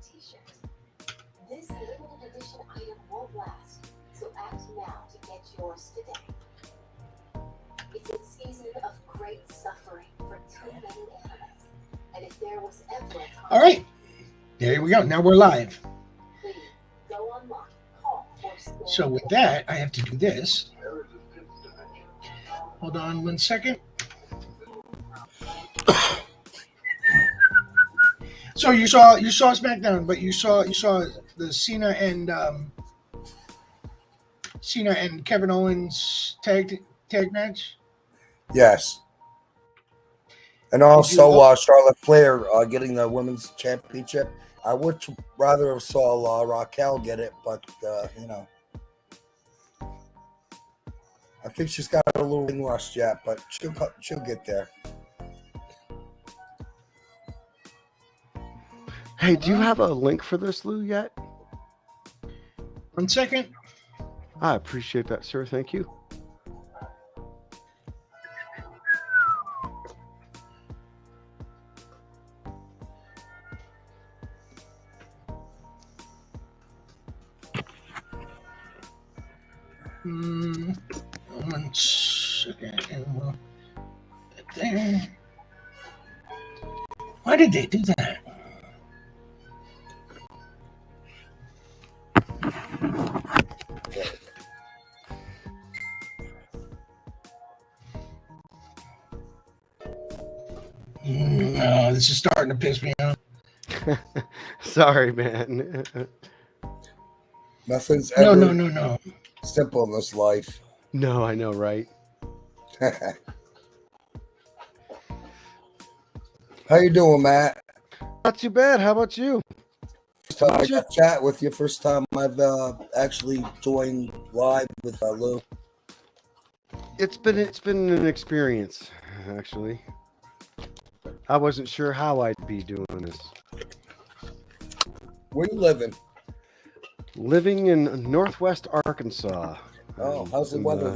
t-shirt. This limited edition item won't last, so act now to get yours today. It's a season of great suffering for too many animals. And if there was ever a time... All right. There we go. Now we're live. Please go online, call, or scan. So with that, I have to do this. Hold on 1 second. So you saw SmackDown, but you saw the Cena and Kevin Owens tag match. Yes. And also Charlotte Flair getting the women's championship. I would rather have saw Raquel get it, but I think she's got a little ring rust yet, but she'll get there. Hey, do you have a link for this, Lou, yet? 1 second. I appreciate that, sir. Thank you. One second, and we'll get there. Why did they do that? No, this is starting to piss me off. Sorry, man. Nothing's No. ever simple in this life. No, I know, right? How you doing, Matt? Not too bad. How about you? First time I got to chat with you. First time I've actually joined live with Lou. It's been an experience, actually. I wasn't sure how I'd be doing this. Where you living? Living in Northwest Arkansas. Oh, how's the weather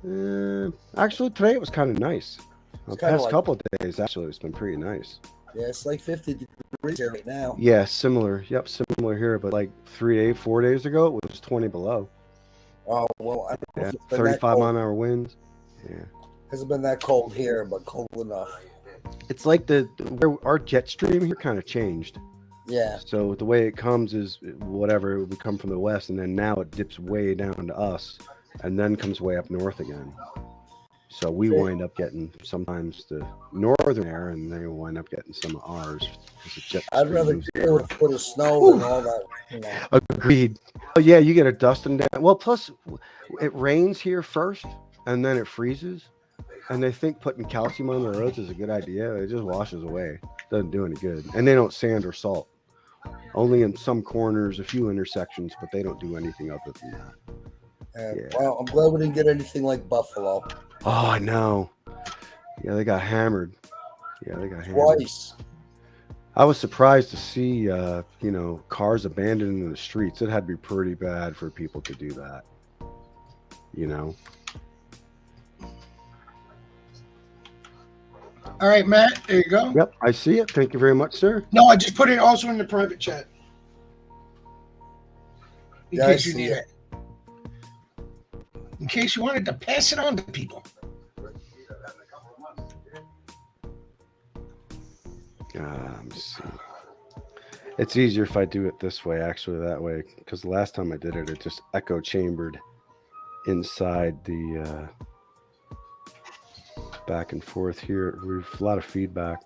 there? Actually, today it was kind of nice. The past couple of days, actually, it's been pretty nice. Yeah, it's like 50 degrees here right now. Yeah, similar. Yep, similar here. But like 4 days ago, it was 20 below. Oh, well, I don't know if it's been 35 mile-an-hour winds. Yeah. Hasn't been that cold here, but cold enough. It's like where our jet stream here kind of changed. Yeah. So the way it comes is whatever, we come from the west, and then now it dips way down to us, and then comes way up north again. So we wind up getting sometimes the northern air, and they wind up getting some of ours. I'd rather deal with a foot of snow than all that. Agreed. Oh yeah, you get a dusting down. Well, plus it rains here first, and then it freezes. And they think putting calcium on the roads is a good idea. It just washes away. Doesn't do any good. And they don't sand or salt. Only in some corners, a few intersections, but they don't do anything other than that. Yeah. Well, I'm glad we didn't get anything like Buffalo. Oh, I know. Yeah, they got hammered. Twice. I was surprised to see, cars abandoned in the streets. It had to be pretty bad for people to do that. All right, Matt, there you go. Yep, I see it. Thank you very much, sir. No, I just put it also in the private chat. In case you need it. In case you wanted to pass it on to people. Let me see. It's easier if I do it this way, actually, that way, because the last time I did it, it just echo chambered inside the back and forth here. We've a lot of feedback.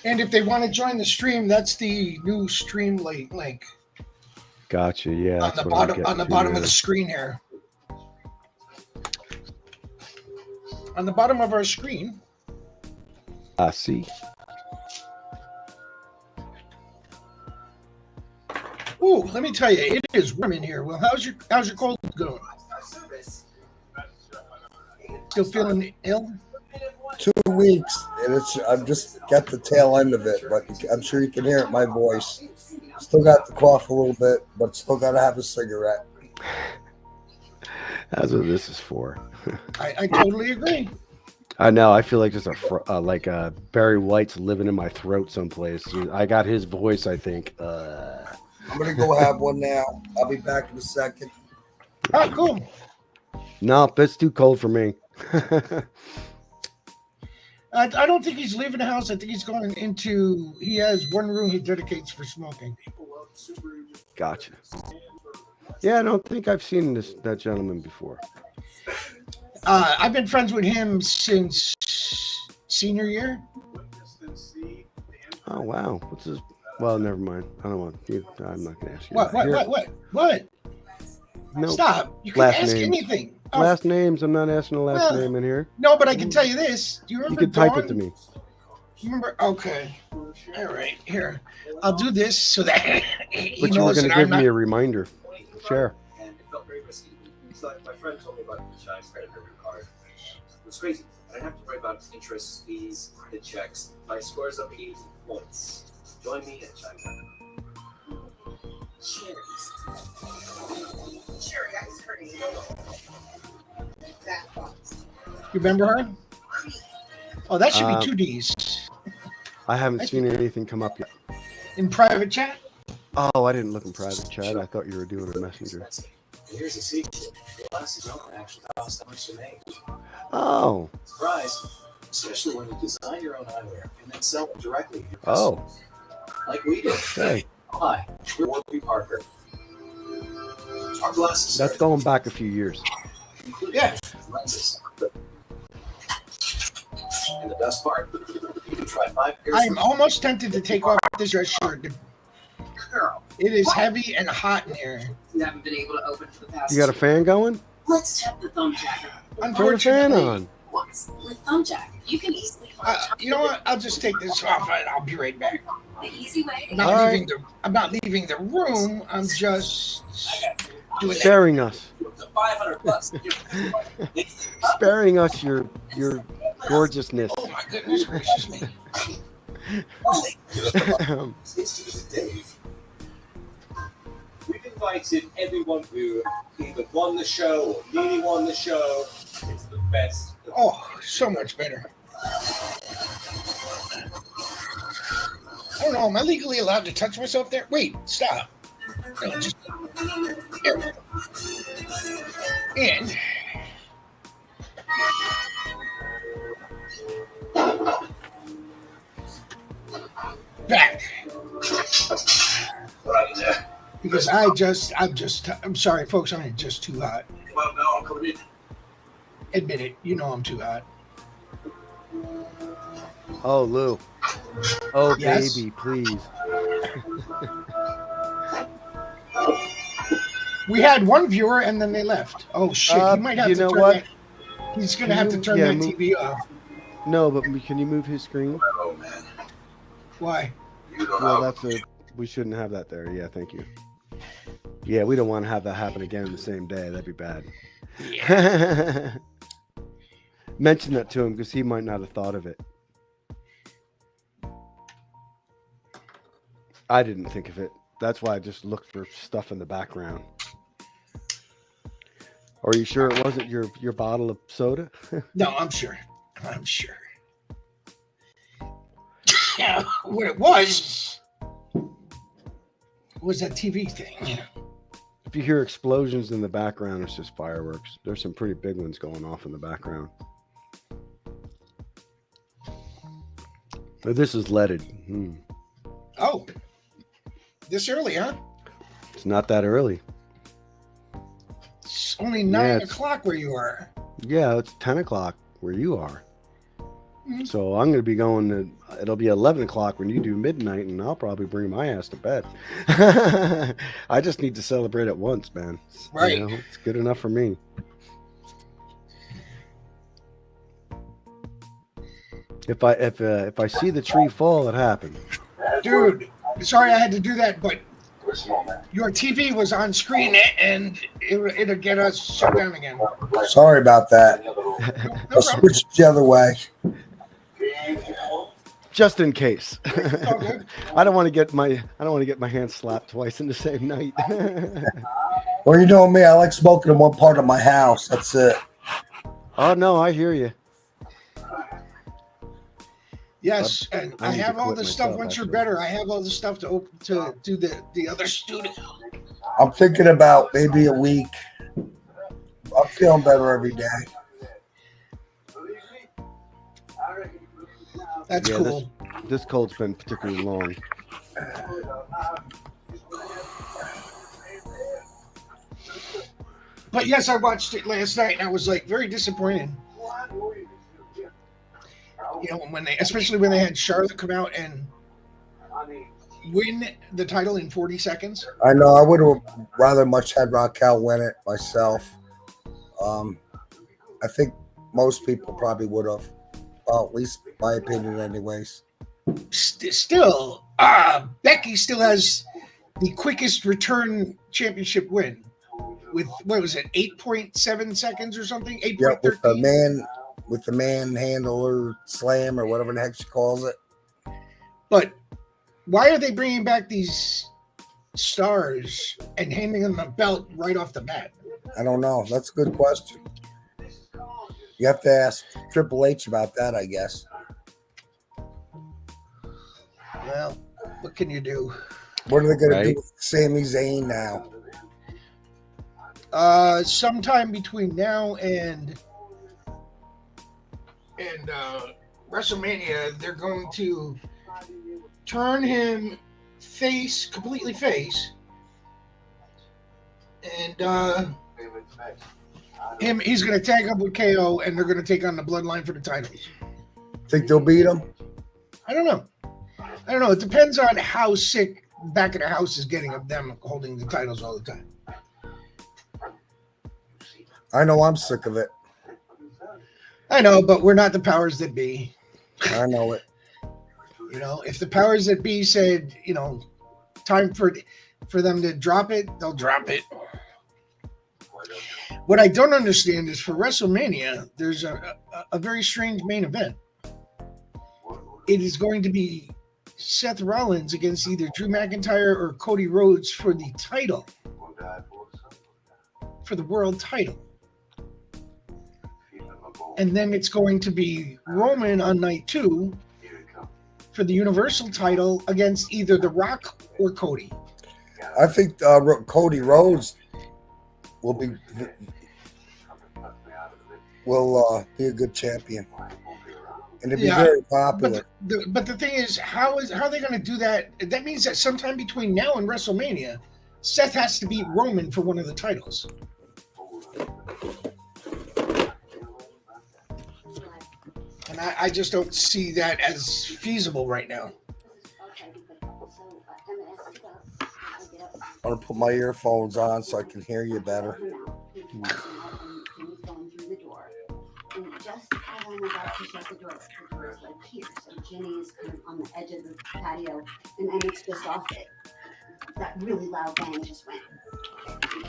And if they want to join the stream, that's the new stream link. Gotcha. Yeah. On the bottom of the screen here. On the bottom of our screen. I see. Ooh, let me tell you, it is warm in here. Well, how's your cold going? Still feeling ill? 2 weeks, and I've just got the tail end of it, but I'm sure you can hear it in my voice. Still got the cough a little bit, but still got to have a cigarette. That's what this is for. I totally agree. I know. I feel like just Barry White's living in my throat someplace. I got his voice. I think. I'm gonna go have one now. I'll be back in a second. Oh, cool. No, it's too cold for me. I don't think he's leaving the house. I think he's going into. He has one room he dedicates for smoking. Gotcha. Yeah, I don't think I've seen that gentleman before. I've been friends with him since senior year. Oh wow, what's his? Well, never mind. I don't want you. I'm not gonna ask you. What? No. Stop. You can Last ask names. anything. Oh, Last names. I'm not asking the last name in here. no, but I can tell you this. Do you You remember can type Dawn? it to me. Remember? Okay. All right. Here, I'll do this so that he But you were knows going to that I'm give not. me a reminder. Share. And it felt very risky. So my friend told me about the Chime credit card. It was crazy. I didn't have to worry about interest, fees, the checks. My scores up 80 points. Join me at Chime. Cherries. Cherry ice cream. That box. You remember her? Oh, that should be 2 Ds I haven't seen anything come up yet. in private chat. Oh, I didn't look in private chat. I thought you were doing a messenger. And here's the secret. Glasses don't actually cost that much to make. Oh, Surprise. Especially when you design your own eyewear and then sell it directly to your oh, customers. Like we did. okay. Hi, we're Warby Parker. Our glasses That's going back a few years. Yeah. lenses. And the best part, you can try 5 pairs. I am almost tempted to take off this dress shirt. Girl, It is heavy and hot in here. you haven't been able to open for the past. You got a fan going? Let's tap the thumb jacker. Turn the fan Unfortunately, on. Once with thumb jack, you can easily find you know what? I'll just take this off and I'll be right back. the easy way to I'm not All right. leaving the. I'm not leaving the room. I'm just doing that. Sparing us. $500. Sparing us your gorgeousness. Oh my goodness gracious me! It's Dave. We've invited everyone who either won the show or nearly won the show. It's the best. Oh, so much better. I don't know. Am I legally allowed to touch myself there? Wait, stop. No, just there we go. And back Right there. because I'm sorry, folks. I'm just too hot. Well, no, I'm coming in. Admit it. You know I'm too hot. Oh, Lou. Oh, Yes? baby, please. We had one viewer and then they left. Oh shit! He might have you to know turn what? that. He's gonna Can have you- to turn yeah, that move- TV off. No, but can you move his screen? Oh, man. Why? You don't Well, know. we shouldn't have that there. Yeah, thank you. Yeah, we don't want to have that happen again the same day. That'd be bad. Mention that to him because he might not have thought of it. I didn't think of it. That's why I just looked for stuff in the background. Are you sure it wasn't your bottle of soda? No, I'm sure. I'm sure. Yeah, what it was that TV thing. Yeah. If you hear explosions in the background, it's just fireworks. There's some pretty big ones going off in the background. But this is leaded. Oh, this early, huh? It's not that early. It's only 9 it's- o'clock where you are. Yeah, it's 10 o'clock where you are. Mhm. So I'm going to be going to, it'll be 11 o'clock when you do midnight, and I'll probably bring my ass to bed. I just need to celebrate it once, man. Right. It's good enough for me. If I see the tree fall, it happened. Dude, sorry I had to do that, but your TV was on screen and it'll get us shut down again. Sorry about that. No I'll problem. switch the other way. Just in case. All good. I don't want to get my hand slapped twice in the same night. Well, you know me, I like smoking in one part of my house. That's it. Oh no, I hear you. Yes, and I I need to have all quit the stuff. myself, Once you're actually. better, I have all the stuff to do the other studio. I'm thinking about maybe a week. I'm feeling better every day. That's Yeah, cool. This cold's been particularly long. But yes, I watched it last night, and I was like very disappointed. You know, especially when they had Charlotte come out and win the title in 40 seconds. I know I would have rather much had Raquel win it myself. I think most people probably would have. Well, at least my opinion, anyways. Still, Becky still has the quickest return championship win with, what was it, 8.7 seconds or something? 8.13? Yeah, with the manhandler slam or whatever the heck she calls it. But why are they bringing back these stars and handing them a belt right off the bat? I don't know. That's a good question. You have to ask Triple H about that, I guess. Well, what can you do? What are they going to do Right. with Sami Zayn now? Sometime between now and WrestleMania, they're going to turn him completely face, and he's going to tag up with KO, and they're going to take on the Bloodline for the titles. Think they'll beat him? I don't know. It depends on how sick back of the house is getting of them holding the titles all the time. I know I'm sick of it. I know, but we're not the powers that be. I know it. You know, if the powers that be said, you know, time for them to drop it, they'll drop it. What I don't understand is for WrestleMania, there's a very strange main event. It is going to be Seth Rollins against either Drew McIntyre or Cody Rhodes for the title, for the world title. And then it's going to be Roman on night 2 for the Universal title against either The Rock or Cody. I think Cody Rhodes will be a good champion, and it'll be very popular. But the thing is, how are they going to do that? That means that sometime between now and WrestleMania, Seth has to beat Roman for one of the titles. And I just don't see that as feasible right now. I'm gonna put my earphones on so I can hear you better. And just as I'm about to shut the door is like here. So Jenny is kind of on the edge of the patio, and it's just off it. That really loud bang just went.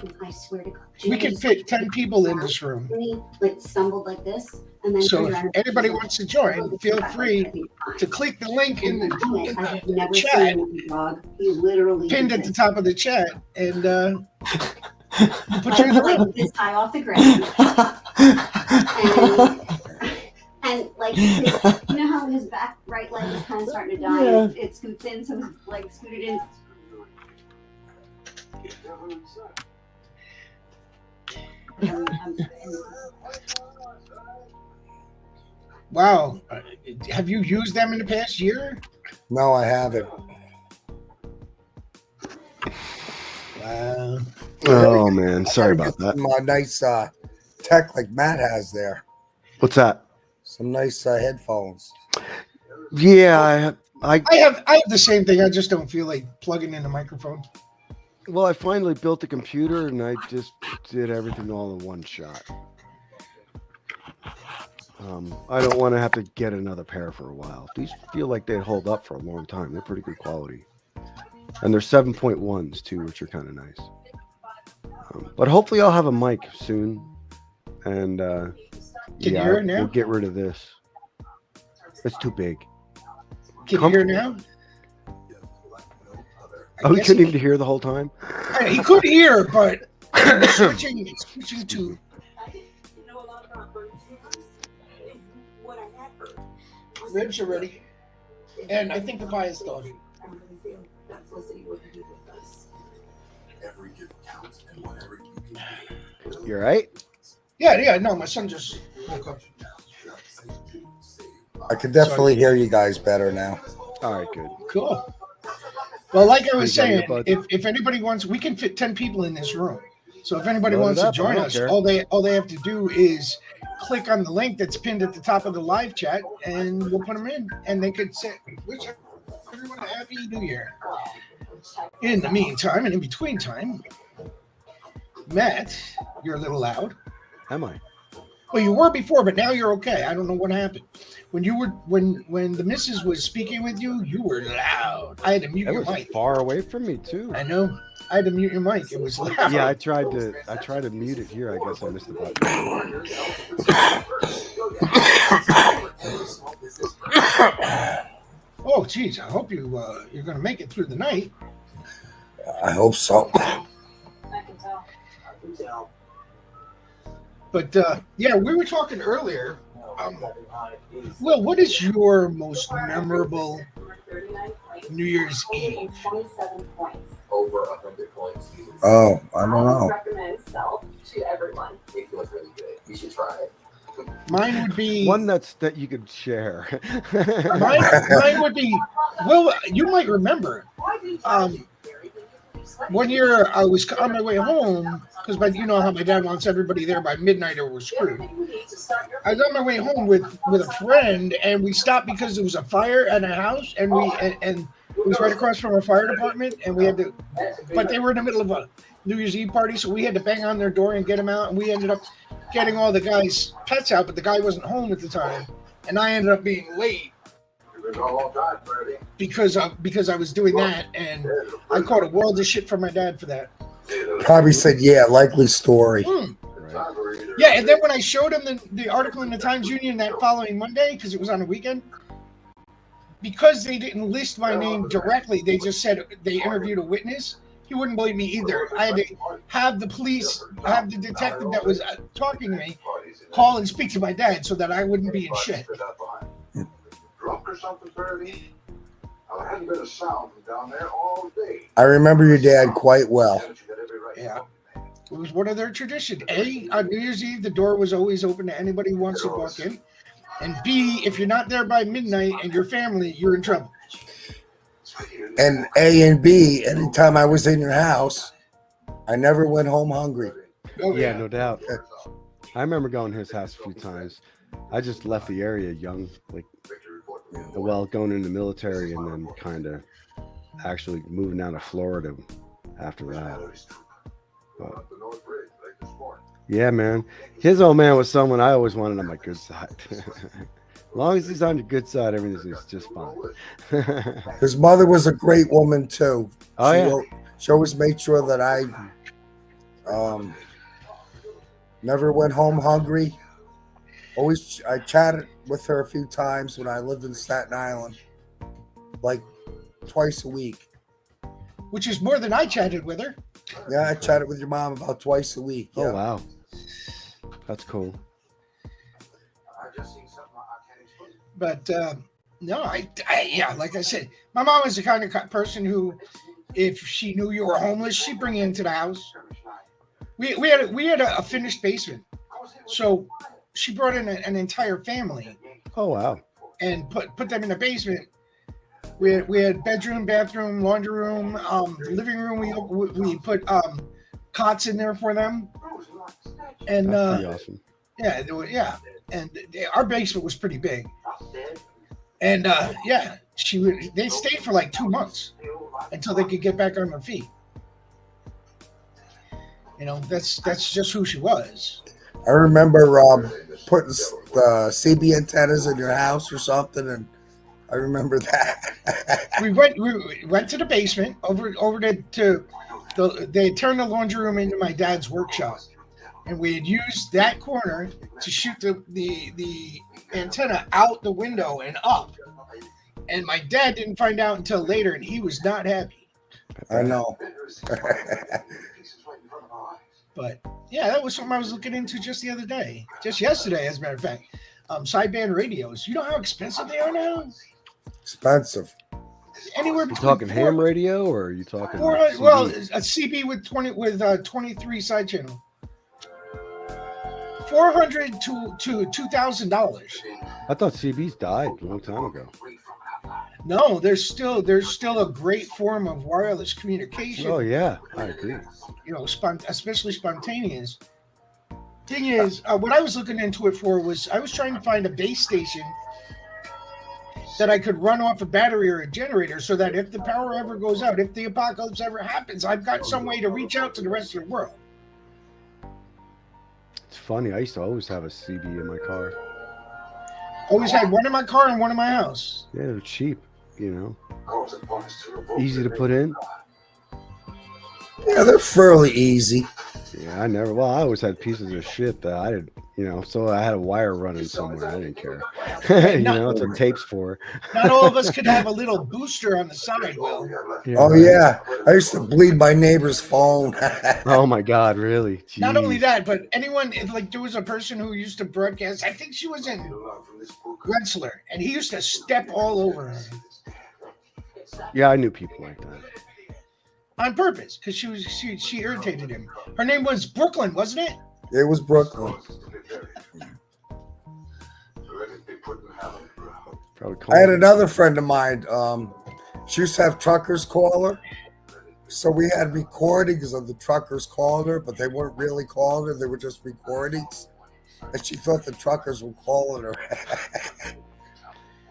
And I swear to God. We can fit 10 people in this room. Jenny like stumbled like this, and then So turned if around and anybody was wants to join, feel free to click the link in I have the never chat, seen a dog. He literally pinned did at the this. top of the chat, and we'll put you in the room. Like this high off the ground. And like, you know how his back right leg is kind of starting to die? Yeah. It scoots in, so his leg scooted in. Wow. Have you used them in the past year? No, I haven't. Wow. Oh man, sorry about that. Some nice tech like Matt has there. What's that? Some nice headphones. Yeah, I I have the same thing. I just don't feel like plugging in a microphone. well, I finally built a computer and I just did everything all in one shot. I don't want to have to get another pair for a while. These feel like they hold up for a long time. They're pretty good quality, and they're 7.1s too, which are kind of nice. But hopefully, I'll have a mic soon, and Can you hear it now? we'll get rid of this. It's too big. Can you hear now? Oh, he guess couldn't he- even hear the whole time. He could hear, but switching to ribs already. And I think the pie is done. I really feel that Felicity wouldn't be with us. Every gift counts, and whatever you can do. You're right. Yeah. No, my son just woke up. I can definitely hear you guys better now. All right, good. Cool. Well, like I was You got your saying, bud. if anybody wants, we can fit 10 people in this room. So if anybody Load it wants to up, I join don't us, care. all they have to do is click on the link that's pinned at the top of the live chat, and we'll put them in, and they could say, "Wish everyone a happy New Year." In the meantime, and in between time, Matt, you're a little loud. Am I? Well, you were before, but now you're okay. I don't know what happened. When you were when the missus was speaking with you, you were loud. I had to mute It your was mic. far away from me too. I know. I had to mute your mic. It was loud. Yeah, I tried to mute it here. I guess I missed the button. Oh, geez. I hope you're going to make it through the night. I hope so. I can tell. But yeah, we were talking earlier. Will, what is your most memorable New Year's Eve? 27 points. Over 100 points. Oh, I don't know. recommend Self to everyone. It feels really good. You should try it. Mine would be One that you could share. mine would be. Well, you might remember. One year I was on my way home because you know how my dad wants everybody there by midnight or we're screwed. I was on my way home with a friend and we stopped because there was a fire at a house and and it was right across from our fire department and we had to, but they were in the middle of a New Year's Eve party, so we had to bang on their door and get them out, and we ended up getting all the guys' pets out, but the guy wasn't home at the time, and I ended up being late because I was doing that, and I caught a world of shit from my dad for that. Probably said, yeah, likely story. Right. Yeah, and then when I showed him the article in the Times-Union that following Monday, because it was on a weekend, because they didn't list my name directly, they just said they interviewed a witness. He wouldn't believe me either. I had to have the police, have the detective that was talking to me, call and speak to my dad so that I wouldn't be in shit. Drunk or something, Faraday? I hadn't been a sound from down there all day. I remember your dad quite well. Yeah. It was one of their traditions. A, on New Year's Eve, the door was always open to anybody who wants to walk in. And B, if you're not there by midnight and your family, you're in trouble. And A and B, anytime I was in your house, I never went home hungry. Oh, Yeah, no doubt. I remember going to his house a few times. I just left the area young, like, well, going in the military and then kind of actually moving down to Florida after that. But, yeah, man. His old man was someone I always wanted on my good side. As long as he's on your good side, everything's just fine. His mother was a great woman too. Oh, yeah. She always made sure that I never went home hungry. I chatted with her a few times when I lived in Staten Island, like twice a week. Which is more than I chatted with her. Yeah, I chatted with your mom about twice a week. Yeah. Oh, wow. That's cool. But no, yeah, like I said, my mom was the kind of person who, if she knew you were homeless, she'd bring you into the house. We had a finished basement, so she brought in an entire family. Oh, wow. And put them in the basement. We had bedroom, bathroom, laundry room, the living room. We put cots in there for them, and That's pretty awesome. yeah, and our basement was pretty big. And yeah, they stayed for like 2 months until they could get back on their feet. You know, that's just who she was. I remember putting the CB antennas in your house or something, and I remember that. we went to the basement over to they turned the laundry room into my dad's workshop, and we had used that corner to shoot the antenna out the window and up. And my dad didn't find out until later, and he was not happy. I know. But yeah, that was something I was looking into just the other day, just yesterday, as a matter of fact. Sideband radios. You know how expensive they are now? Expensive. Anywhere You between talking ham radio or are you talking? well, CD? a CB with 23 side channel. $400 to $2,000. I thought CBs died a long time ago. No, there's still a great form of wireless communication. Oh yeah, I agree. You know, especially spontaneous. Thing is, what I was looking into it for was I was trying to find a base station that I could run off a battery or a generator, so that if the power ever goes out, if the apocalypse ever happens, I've got some way to reach out to the rest of the world. It's funny. I used to always have a CB in my car. Always had one in my car and one in my house. Yeah, they're cheap. You know, easy to put in. Yeah, they're fairly easy. Yeah, I always had pieces of shit that I did, you know, so I had a wire running somewhere. I didn't care. You know, that's what tape's for. Not all of us could have a little booster on the side, Will. Yeah, Oh right. yeah, I used to bleed my neighbor's phone. Oh my God, really? Not only Jeez. that, but anyone, like, there was a person who used to broadcast, I think she was in Rensselaer, and he used to step all over her Yeah, I knew people like that. on purpose because she irritated him. Her name was Brooklyn, wasn't it? It was Brooklyn. Probably I had another friend of mine. She used to have truckers call her. So we had recordings of the truckers calling her, but they weren't really calling her. They were just recordings. And she thought the truckers were calling her.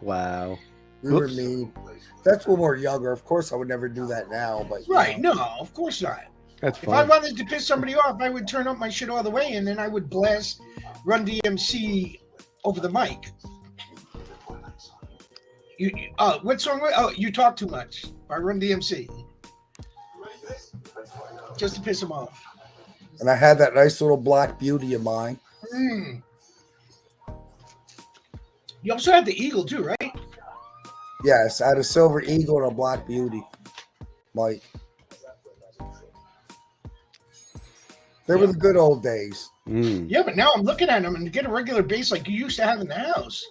Wow. We were Oops. mean. That's when we were younger. Of course, I would never do that now. But you Right. know. No, of course not. That's If I fine. wanted to piss somebody off, I would turn up my shit all the way, and then I would blast Run DMC over the mic. What song? Oh, You Talk Too Much by Run DMC. Just to piss him off. And I had that nice little Black Beauty of mine. Mm. You also had the Eagle too, right? Yes, I had a Silver Eagle and a Black Beauty. Mike. They were the good old days. Mm. Yeah, but now I'm looking at them and to get a regular bass like you used to have in the house,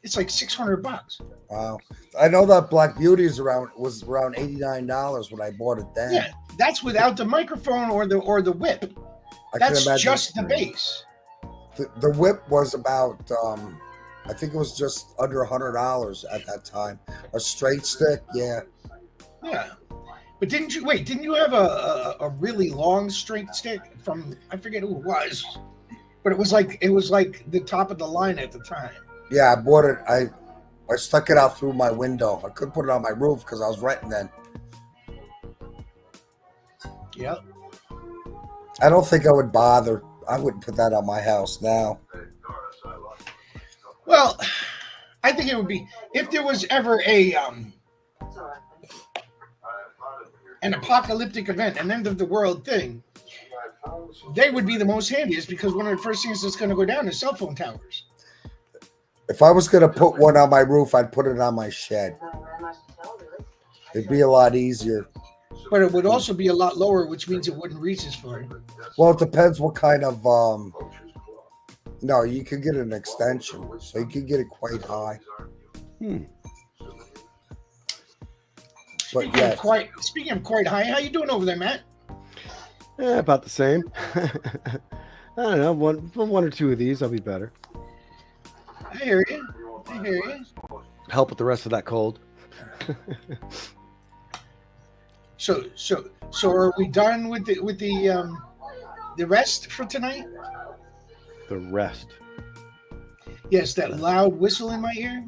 it's like $600. Wow. I know that Black Beauty was around $89 when I bought it then. Yeah, that's without the microphone or the whip. I can That's imagine. just the bass. The whip was about I think it was just under $100 at that time. A straight stick, yeah. Yeah. But didn't you have a really long straight stick from, I forget who it was, but it was like the top of the line at the time. Yeah, I bought it. I stuck it out through my window. I couldn't put it on my roof because I was renting then. Yep. I don't think I would bother. I wouldn't put that on my house now. Well, I think it would be if there was ever an apocalyptic event, an end of the world thing, they would be the most handiest because one of the first things that's going to go down is cell phone towers. If I was going to put one on my roof, I'd put it on my shed. It'd be a lot easier. But it would also be a lot lower, which means it wouldn't reach as far. Well, it depends what kind of no, you could get an extension, so you could get it quite high. But yes. Speaking of quite high, how you doing over there, Matt? Yeah, about the same. I don't know. One or two of these, I'll be better. I hear you. I hear you. Help with the rest of that cold. So are we done with the rest for tonight? The rest. Yes, that loud whistle in my ear.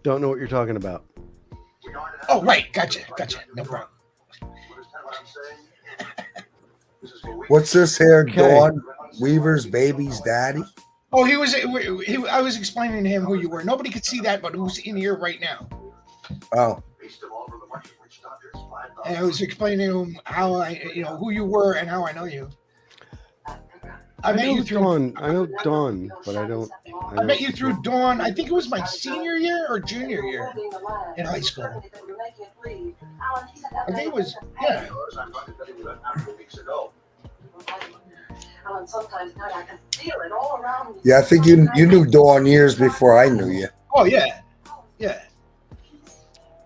Don't know what you're talking about. Oh, right. Gotcha. No problem. What's this here? Okay. Dawn Weaver's baby's daddy? Oh, I was explaining to him who you were. Nobody could see that, but who's in here right now. Oh. And I was explaining to him how who you were and how I know you. I met you through Dawn. I know Dawn, but I don't. I met you through Dawn. I think it was my senior year or junior year in high school. I think it was, yeah. and sometimes not. I can feel it all around me. Yeah, I think you knew Dawn years before I knew you. Oh yeah, yeah.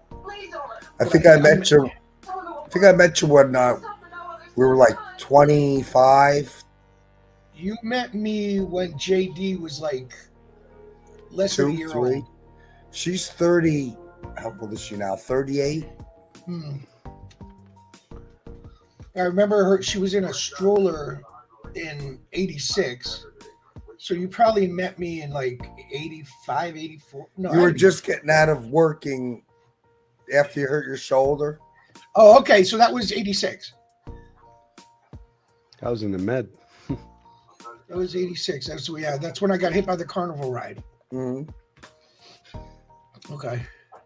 Please don't let I think I met you. I think I met you when we were like 25. You met me when JD was like less than a 2, year 3. old. She's 30. How old is she now? 38. I remember her. She was in a stroller in '86. So you probably met me in like 85, 84. No, You were I'd be- just getting out of working after you hurt your shoulder. Oh, okay. So that was '86. I was in the med. That was '86. That's when I got hit by the carnival ride. hmm Okay.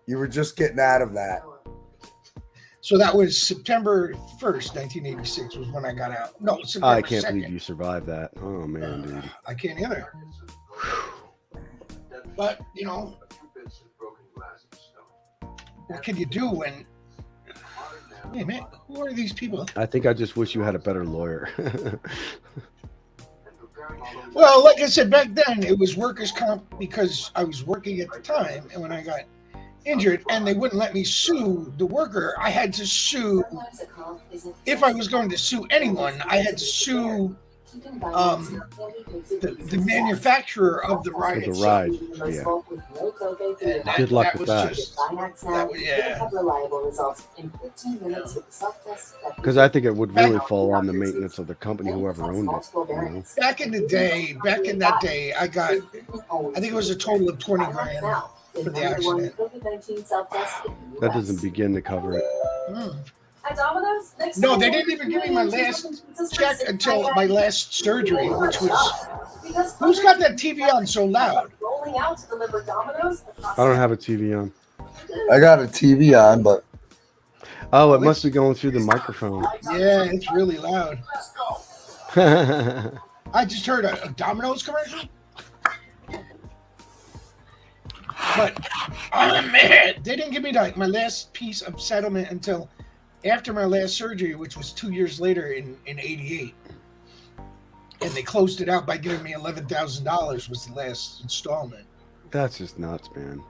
You were just getting out of that. So that was September 1st, 1986 was when I got out. No, September I can't 2nd. believe you survived that. Oh man, dude. I can't either. But, you know, what can you do when... Hey, man, who are these people? I think I just wish you had a better lawyer. Well, like I said, back then, it was workers' comp because I was working at the time. And when I got injured and they wouldn't let me sue the worker, I had to sue... If I was going to sue anyone, I had to sue the manufacturer of the ride. The ride, yeah. And Good luck that with was that. just- that was- yeah. Because I think it would really fall on the maintenance of the company, whoever owned it. You know? Back in that day, I think it was a total of 20 grand for the accident. That doesn't begin to cover it. At Domino's, next No, time they we'll didn't even be give me my bringing last chicken pizzas for check until my last surgery, which was... Because Who's got that TV on so loud? rolling out to deliver Domino's across I don't have a TV on. I got a TV on, but Oh, it must be going through the microphone. Yeah, it's really loud. I just heard a Domino's commercial. But, oh man, they didn't give me my last piece of settlement until after my last surgery, which was 2 years later in '88. And they closed it out by giving me $11,000 was the last installment. That's just nuts, man.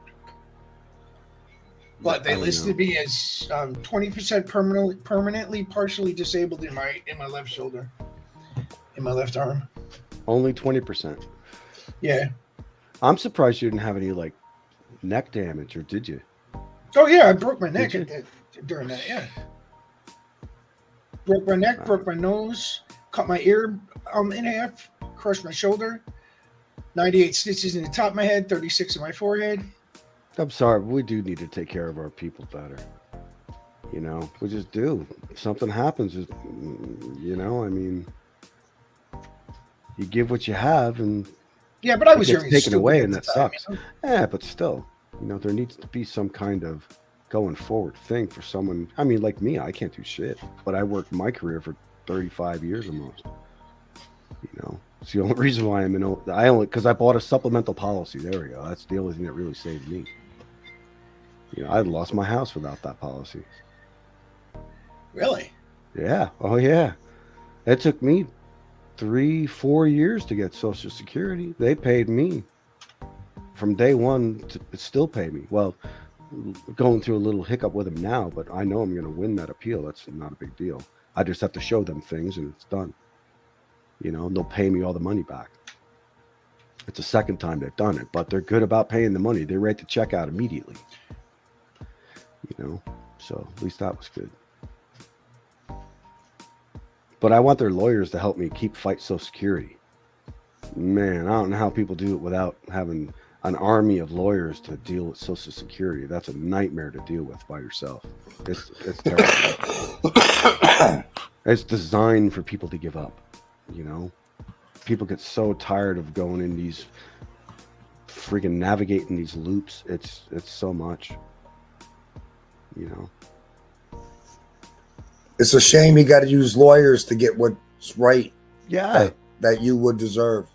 But I they don't listed me as 20% permanently partially disabled in my left shoulder, in my left arm. Only 20%. Yeah. I'm surprised you didn't have any like neck damage, or did you? Oh yeah, I broke my neck Did during that. Yeah. Broke my neck, broke my nose, cut my ear in half, crushed my shoulder, 98 stitches in the top of my head, 36 in my forehead. I'm sorry, but we do need to take care of our people better. You know, we just do. If something happens, you know, I mean, you give what you have, and Yeah, but I was it gets young and taken stupid away, at and the that time, sucks. you know? Yeah, but still, you know, there needs to be some kind of going forward thing for someone. I mean, like me, I can't do shit, but I worked my career for 35 years almost. You know, it's the only reason why I'm in. Because I bought a supplemental policy. There we go. That's the only thing that really saved me. You know, I lost my house without that policy. Really? Yeah. Oh, yeah. It took me 3-4 years to get Social Security. They paid me from day one to still pay me. Well, going through a little hiccup with them now, but I know I'm going to win that appeal. That's not a big deal. I just have to show them things and it's done. You know, and they'll pay me all the money back. It's the second time they've done it, but they're good about paying the money. They write the check out immediately. You know, so at least that was good. But I want their lawyers to help me fight Social Security. Man, I don't know how people do it without having an army of lawyers to deal with Social Security. That's a nightmare to deal with by yourself. It's terrible. It's designed for people to give up. You know, people get so tired of going in these freaking navigating these loops. It's so much. You know, it's a shame you got to use lawyers to get what's right. Yeah, that you would deserve.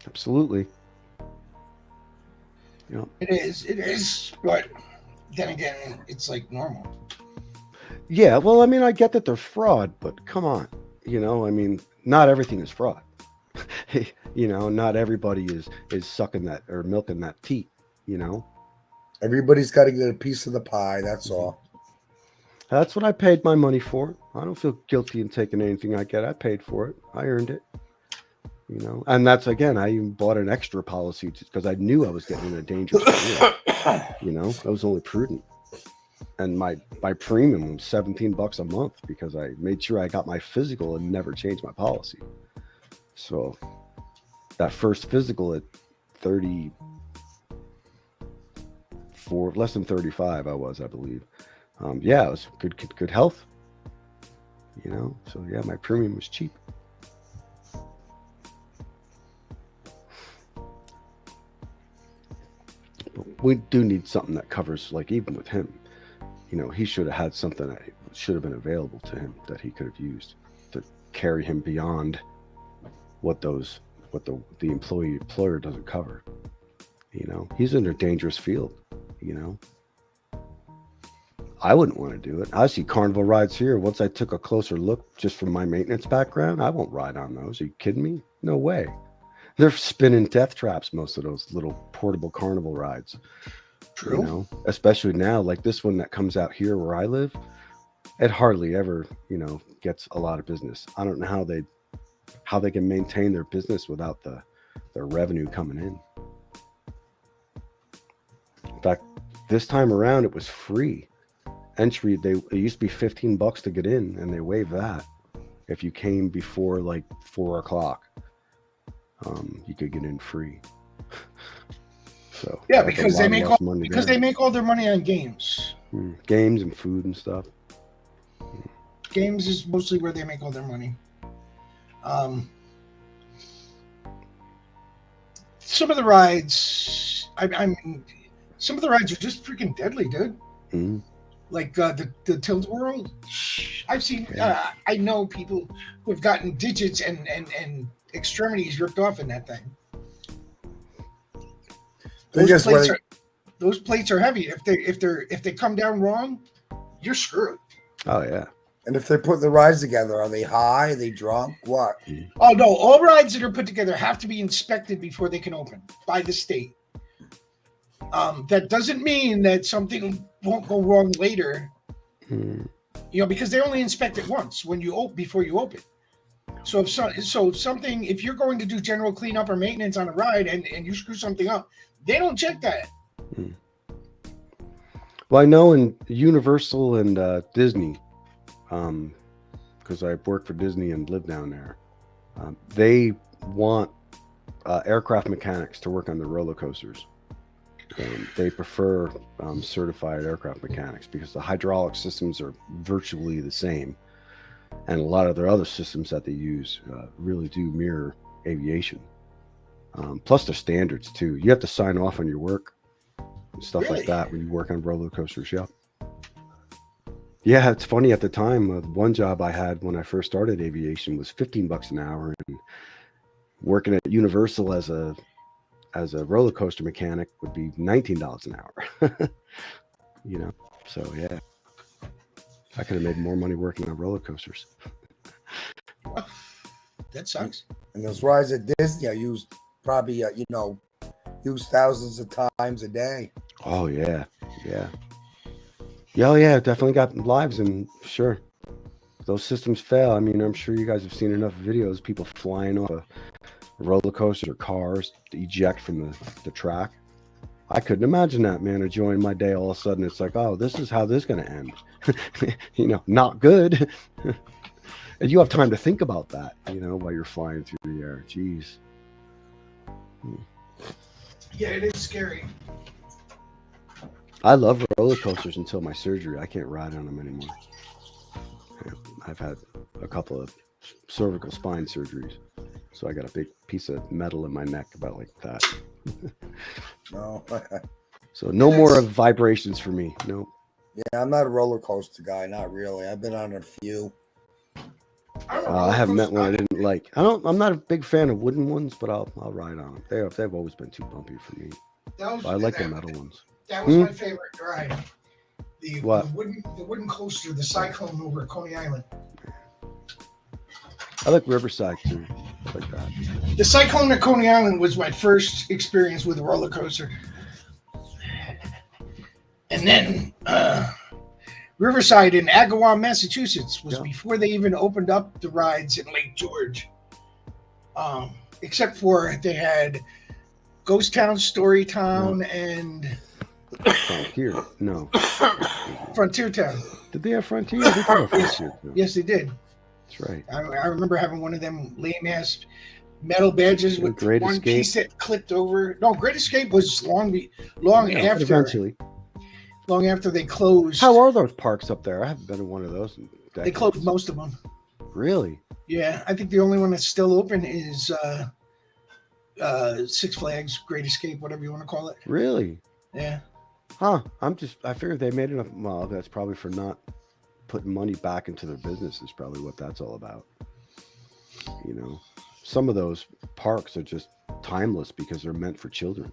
Absolutely. You know, It is. But then again, it's like normal. yeah, well, I mean, I get that they're fraud, but come on. You know, I mean, not everything is fraud. You know, not everybody is sucking that or milking that teat. You know, Everybody's got to get a piece of the pie. That's all. that's what I paid my money for. I don't feel guilty in taking anything I get. I paid for it. I earned it. You know, and that's again, I even bought an extra policy because I knew I was getting in a dangerous career. You know, I was only prudent. And my premium was $17 a month because I made sure I got my physical and never changed my policy. So that first physical at 34, less than 35, I believe. Yeah, it was good health. You know, so yeah, my premium was cheap. But we do need something that covers, like, even with him. You know, he should have had something that should have been available to him that he could have used to carry him beyond what the employer doesn't cover. You know, he's in a dangerous field. You know, I wouldn't want to do it. I see carnival rides here. Once I took a closer look, just from my maintenance background, I won't ride on those. Are you kidding me? No way. They're spinning death traps, most of those little portable carnival rides. True. You know, especially now, like this one that comes out here where I live, it hardly ever, you know, gets a lot of business. I don't know how they can maintain their business without their revenue coming in. In fact, this time around it was free entry. It used to be $15 to get in, and they waived that if you came before like 4 o'clock. You could get in free. So Yeah, that's a because they lot make less all money because there. they make all their money on games. Games and food and stuff. Games is mostly where they make all their money. Some of the rides, I mean, some of the rides are just freaking deadly, dude. Mm-hmm. Like the Tilt World. I've seen. Yeah. I know people who have gotten digits and extremities ripped off in that thing. Those plates are heavy. If they come down wrong, you're screwed. Oh yeah. And if they put the rides together, are they high? Are they drunk? What? Oh no! All rides that are put together have to be inspected before they can open by the state. That doesn't mean that something won't go wrong later. You know, because they only inspect it once when you before you open. So if you're going to do general cleanup or maintenance on a ride and you screw something up, they don't check that. Well, I know in Universal and Disney, because I work for Disney and live down there, they want aircraft mechanics to work on the roller coasters. They prefer certified aircraft mechanics because the hydraulic systems are virtually the same. And a lot of their other systems that they use really do mirror aviation. Plus their standards too. You have to sign off on your work and stuff Really? like that when you work on roller coasters. Yeah. Yeah, it's funny. At the time, one job I had when I first started aviation was $15 an hour, and working at Universal as a roller coaster mechanic would be $19 an hour. You know, so yeah, I could have made more money working on roller coasters. That sucks. And those rides at Disney, I used probably used thousands of times a day. Oh yeah, yeah. Yeah, oh, yeah, definitely got lives, and sure, those systems fail. I mean, I'm sure you guys have seen enough videos, people flying off a roller coaster or cars to eject from the track. I couldn't imagine that, man. Enjoying my day, all of a sudden it's like, oh, this is how this is going to end. You know, not good. And you have time to think about that, you know, while you're flying through the air. Jeez. Yeah, it is scary. I love roller coasters until my surgery. I can't ride on them anymore. I've had a couple of cervical spine surgeries, so I got a big piece of metal in my neck about like that. No. So no more of vibrations for me. No. Yeah, I'm not a roller coaster guy. Not really. I've been on a few. I haven't met one I didn't like. I'm not a big fan of wooden ones, but I'll ride on them. They've always been too bumpy for me. I like the metal ones. That was my favorite ride. The What? the wooden coaster, the Cyclone over at Coney Island. I like Riverside too. like that. The Cyclone at Coney Island was my first experience with a roller coaster. And then Riverside in Agawam, Massachusetts was before they even opened up the rides in Lake George. Except for they had Ghost Town, Story Town, and Frontier. No. Frontier Town. Did they have Frontier? They did have Frontier. Yes, they did. That's right. I remember having one of them lame ass metal badges with Great one Escape. piece that clipped over. No, Great Escape was long Yeah, after. eventually. Long after they closed. How are those parks up there? I haven't been to one of those in decades. They closed most of them. Really? Yeah, I think the only one that's still open is Six Flags, Great Escape, whatever you want to call it. Really? Yeah. Huh. I figured they made enough. Well, that's probably for not putting money back into their business is probably what that's all about. You know, some of those parks are just timeless because they're meant for children.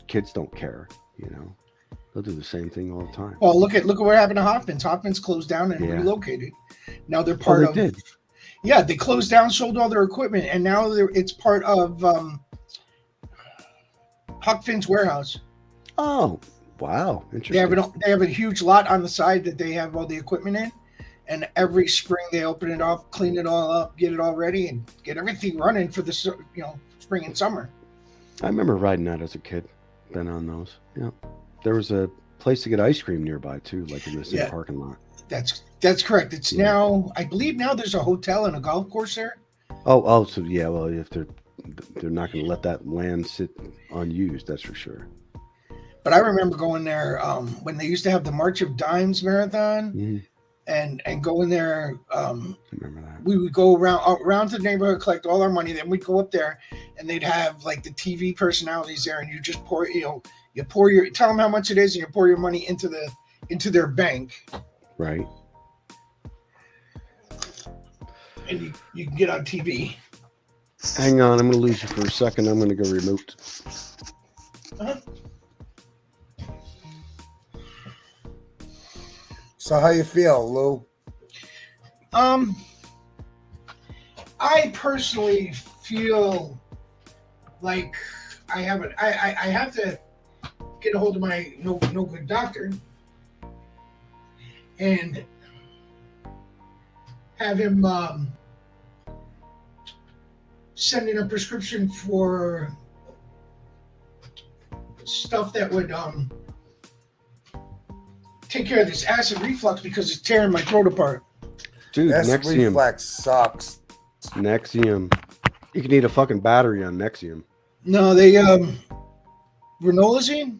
Kids don't care, you know. They'll do the same thing all the time. Well, look at what happened to Hoffman's. Hoffman's closed down and relocated. Now they're part of. Did. Yeah, they closed down, sold all their equipment, and now it's part of Huck Finn's warehouse. Oh, wow. Interesting. They have a huge lot on the side that they have all the equipment in, and every spring they open it up, clean it all up, get it all ready, and get everything running for the spring and summer. I remember riding that as a kid. Been on those. Yeah. There was a place to get ice cream nearby too, like in the same parking lot. That's correct. It's now, I believe now there's a hotel and a golf course there. Oh, so yeah. Well, if they're not going to let that land sit unused, that's for sure. But I remember going there when they used to have the March of Dimes marathon, and going there. Remember that? We would go around to the neighborhood, collect all our money. Then we'd go up there, and they'd have like the TV personalities there, and you just pour, tell them how much it is, and you pour your money into their bank. Right. And you can get on TV. Hang on, I'm going to lose you for a second. I'm going to go remote. So how you feel, Lou? I personally feel like I have to get a hold of my no good doctor and have him send in a prescription for stuff that would take care of this acid reflux because it's tearing my throat apart. Dude, acid Nexium. reflux sucks. Nexium. You can eat a fucking battery on Nexium. No, they ranolazine.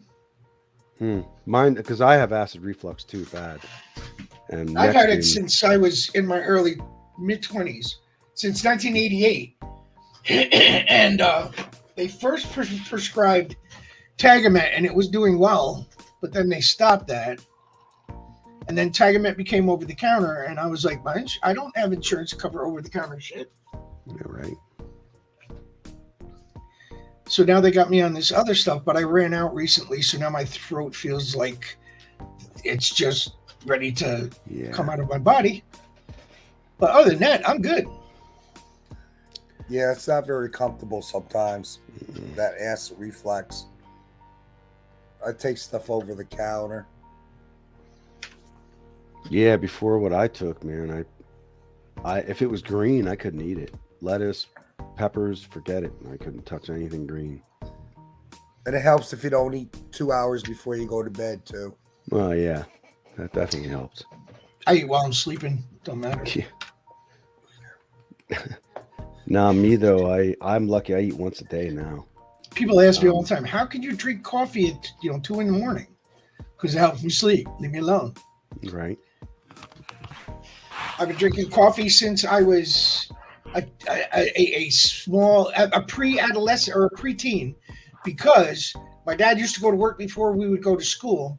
Mine, because I have acid reflux too, bad. And I've had it since I was in my early mid-20s, since 1988. And they first prescribed Tagamet, and it was doing well, but then they stopped that. And then Tagamet became over the counter, and I was like, I don't have insurance to cover over the counter shit. Yeah, right. So now they got me on this other stuff, but I ran out recently, so now my throat feels like it's just ready to come out of my body. But other than that, I'm good. Yeah, it's not very comfortable sometimes, that acid reflux. I take stuff over the counter. Yeah, before what I took, man, I if it was green, I couldn't eat it. Lettuce, peppers, forget it. I couldn't touch anything green. And it helps if you don't eat 2 hours before you go to bed, too. Well, yeah, that definitely helps. I eat while I'm sleeping. Don't matter. Yeah. Nah, me though, I'm lucky. I eat once a day now. People ask me all the time, how can you drink coffee at 2 a.m? Because it helps me sleep. Leave me alone. Right. I've been drinking coffee since I was a pre-adolescent or a preteen, because my dad used to go to work before we would go to school.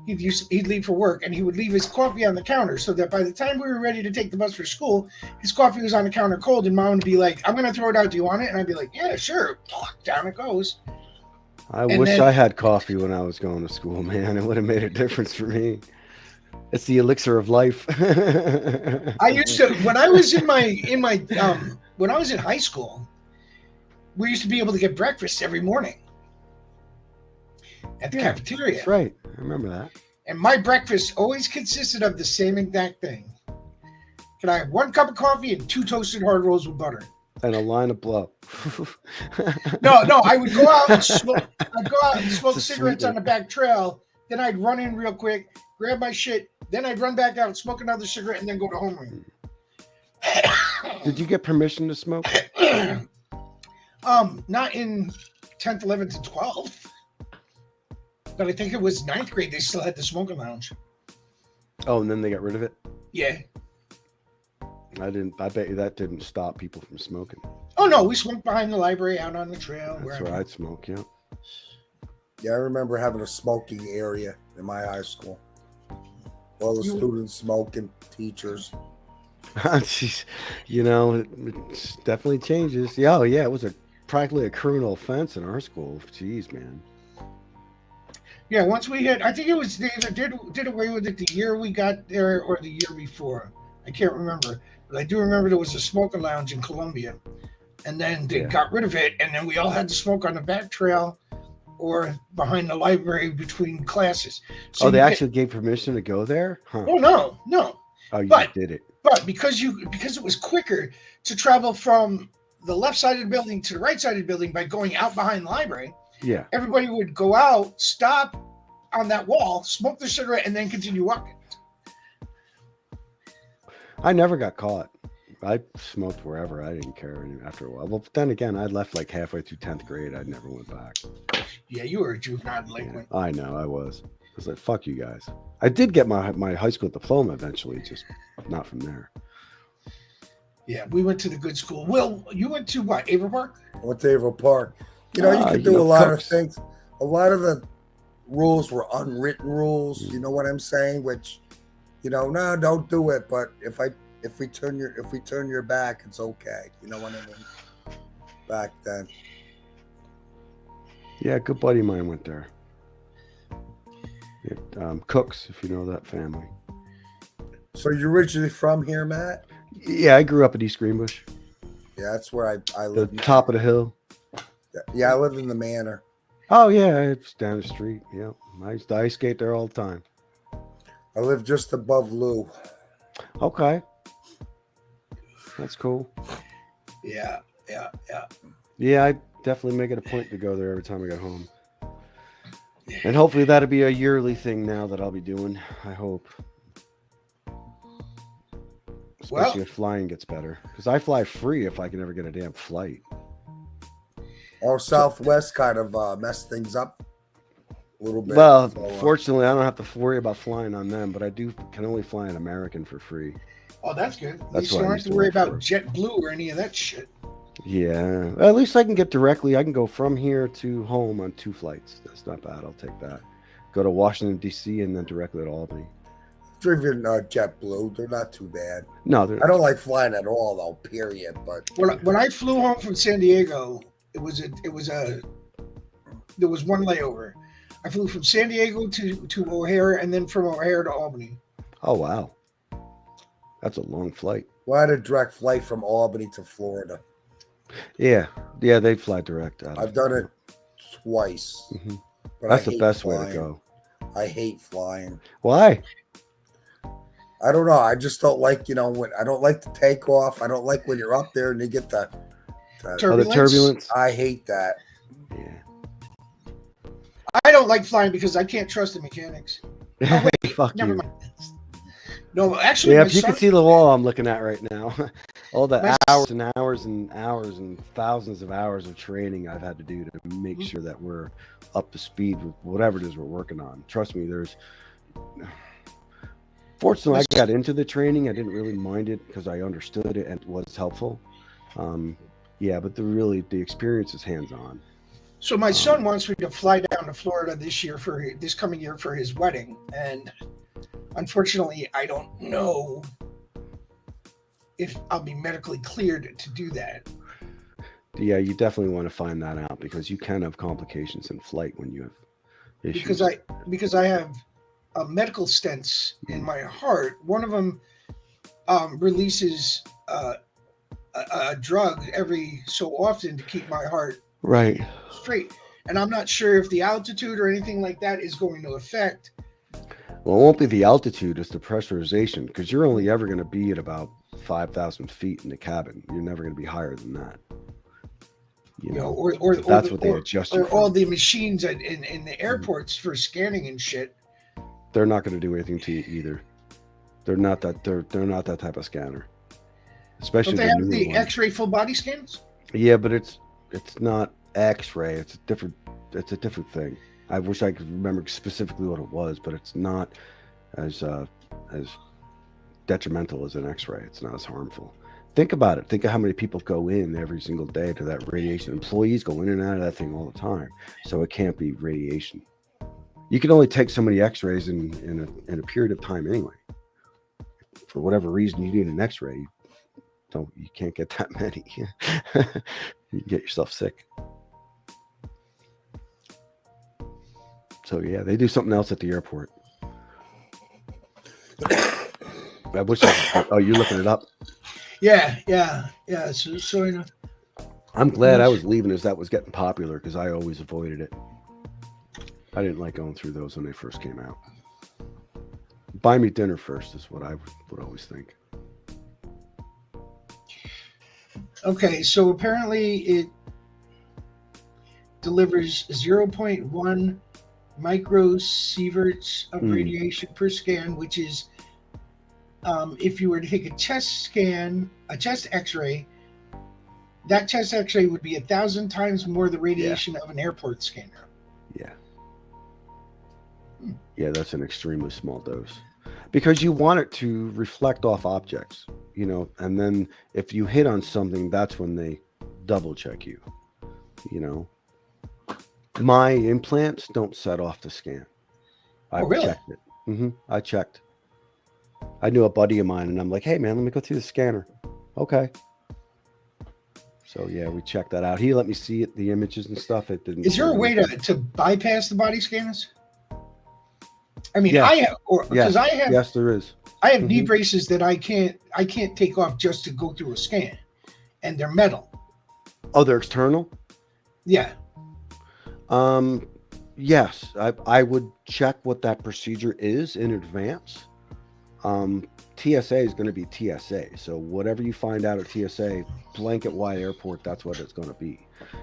He'd leave for work, and he would leave his coffee on the counter, so that by the time we were ready to take the bus for school, his coffee was on the counter cold, and Mom would be like, I'm going to throw it out. Do you want it? And I'd be like, yeah, sure. Down it goes. I wish I had coffee when I was going to school, man. It would have made a difference for me. It's the elixir of life. I used to, when I was in my when I was in high school, we used to be able to get breakfast every morning at the cafeteria. That's right. I remember that. And my breakfast always consisted of the same exact thing. Can I have 1 cup of coffee and 2 toasted hard rolls with butter? And a line of blow. No, I would go out and smoke. I'd go out and smoke It's a cigarettes on the sweetener. back trail. Then I'd run in real quick, grab my shit. Then I'd run back out, smoke another cigarette, and then go to homeroom. Did you get permission to smoke? Not in 10th, 11th, and 12th. But I think it was 9th grade. They still had the smoking lounge. Oh, and then they got rid of it? Yeah. I bet you that didn't stop people from smoking. Oh no, we smoked behind the library, out on the trail. That's wherever. where I'd smoke, yeah. Yeah, I remember having a smoking area in my high school. All the students smoking, teachers. Jeez, it definitely changes. Yeah, oh yeah, it was practically a criminal offense in our school. Jeez, man. Yeah, once we hit, I think it was they either did away with it the year we got there or the year before. I can't remember, but I do remember there was a smoking lounge in Columbia, and then they got rid of it, and then we all had to smoke on the back trail or behind the library between classes. So They actually gave permission to go there? Huh. Oh no. Oh, you But- did it. But because it was quicker to travel from the left side of the building to the right side of the building by going out behind the library, Yeah. everybody would go out, stop on that wall, smoke their cigarette, and then continue walking. I never got caught. I smoked wherever. I didn't care after a while. Well, then again, I left like halfway through 10th grade. I never went back. Yeah, you were a juvenile Yeah, delinquent. I know, I was. I was like, fuck you guys. I did get my high school diploma eventually, just not from there. Yeah, we went to the good school. Will, you went to what, Avon Park? I went to Averill Park. You can do a lot of things. A lot of the rules were unwritten rules. You know what I'm saying? Which, no, don't do it. But if we turn your back, it's okay. You know what I mean? Back then. Yeah, a good buddy of mine went there. Yeah, Cooks, if you know that family. So you're originally from here, Matt? Yeah, I grew up at East Greenbush, Yeah, that's where I the live. top of the hill. Yeah, I live in the Manor. Oh yeah, it's down the street. Yeah, I used to ice skate there all the time. I live just above Lou. Okay, that's cool. Yeah. Yeah, I definitely make it a point to go there every time I get home. And hopefully that'll be a yearly thing now that I'll be doing. I hope. Especially if flying gets better. Because I fly free if I can ever get a damn flight. Our Southwest kind of messed things up a little bit. Well, So, fortunately, I don't have to worry about flying on them, but I can only fly an American for free. Oh, that's good. That's you what I don't have used to to worry work about for. JetBlue or any of that shit. Yeah, well, at least I can get directly. I can go from here to home on 2 flights. That's not bad. I'll take that. Go to Washington D.C. and then directly to Albany. driven JetBlue. They're not too bad. No, they're I don't like flying at all, though. Period. But When I flew home from San Diego, there was one layover. I flew from San Diego to O'Hare, and then from O'Hare to Albany. Oh wow, that's a long flight. well, I had a direct flight from Albany to Florida. Yeah, they fly direct. I've done it twice. Mhm. But That's I the hate best way to flying. go. I hate flying. Why? I don't know. I just don't like, when I don't like the takeoff. I don't like when you're up there and you get that. Oh, the Turbulence? turbulence. I hate that. Yeah. I don't like flying because I can't trust the mechanics. Oh, wait, Fuck never you. mind. No, actually, Yeah, my if you son- can see the wall I'm looking at right now, all the My- hours and hours and hours and thousands of hours of training I've had to do to make sure that we're up to speed with whatever it is we're working on. Trust me, fortunately, I got into the training. I didn't really mind it because I understood it and it was helpful. Yeah, but the experience is hands-on. So my son wants me to fly down to Florida this coming year for his wedding, and unfortunately, I don't know if I'll be medically cleared to do that. Yeah, you definitely want to find that out because you can have complications in flight when you have issues. Because I have medical stents in my heart. One of them releases a drug every so often to keep my heart Right. straight. And I'm not sure if the altitude or anything like that is going to affect. Well, it won't be the altitude, it's the pressurization, because you're only ever going to be at about 5,000 feet in the cabin. You're never going to be higher than that. You know, Or that's what they adjust you or for. all the machines in the airports for scanning and shit. They're not going to do anything to you either. They're not that type of scanner. Especially Don't they the have newer the ones. X-ray full body scans? Yeah, but it's not X-ray. It's a different thing. I wish I could remember specifically what it was, but it's not as detrimental as an X-ray. It's not as harmful. Think about it. Think of how many people go in every single day to that radiation. Employees go in and out of that thing all the time, so it can't be radiation. You can only take so many X-rays in a period of time anyway. For whatever reason, you need an X-ray. You can't get that many. You can get yourself sick. So yeah, they do something else at the airport. I wish. Oh, you're looking it up. Yeah. So you know, I'm glad I was leaving as that was getting popular because I always avoided it. I didn't like going through those when they first came out. Buy me dinner first is what I would always think. okay, so apparently it delivers 0.1 microsieverts of radiation per scan, which is if you were to take a chest X-ray, that chest X-ray would be 1,000 times more the radiation of an airport scanner. Yeah. Yeah, that's an extremely small dose. Because you want it to reflect off objects, you know, and then if you hit on something, that's when they double check you, you know. My implants don't set off the scan. I've really? checked it. I checked. I knew a buddy of mine, and I'm like, hey, man, let me go through the scanner. Okay. So, yeah, we checked that out. He let me see it, the images and stuff. It didn't. Is there a way to bypass the body scanners? I mean, Yes. Yes, there is. I have knee braces that I can't take off just to go through a scan, and they're metal. Oh, they're external? Yeah. Yes, I would check what that procedure is in advance. TSA is going to be TSA. So whatever you find out at TSA, blanket wide airport, that's what it's going to be.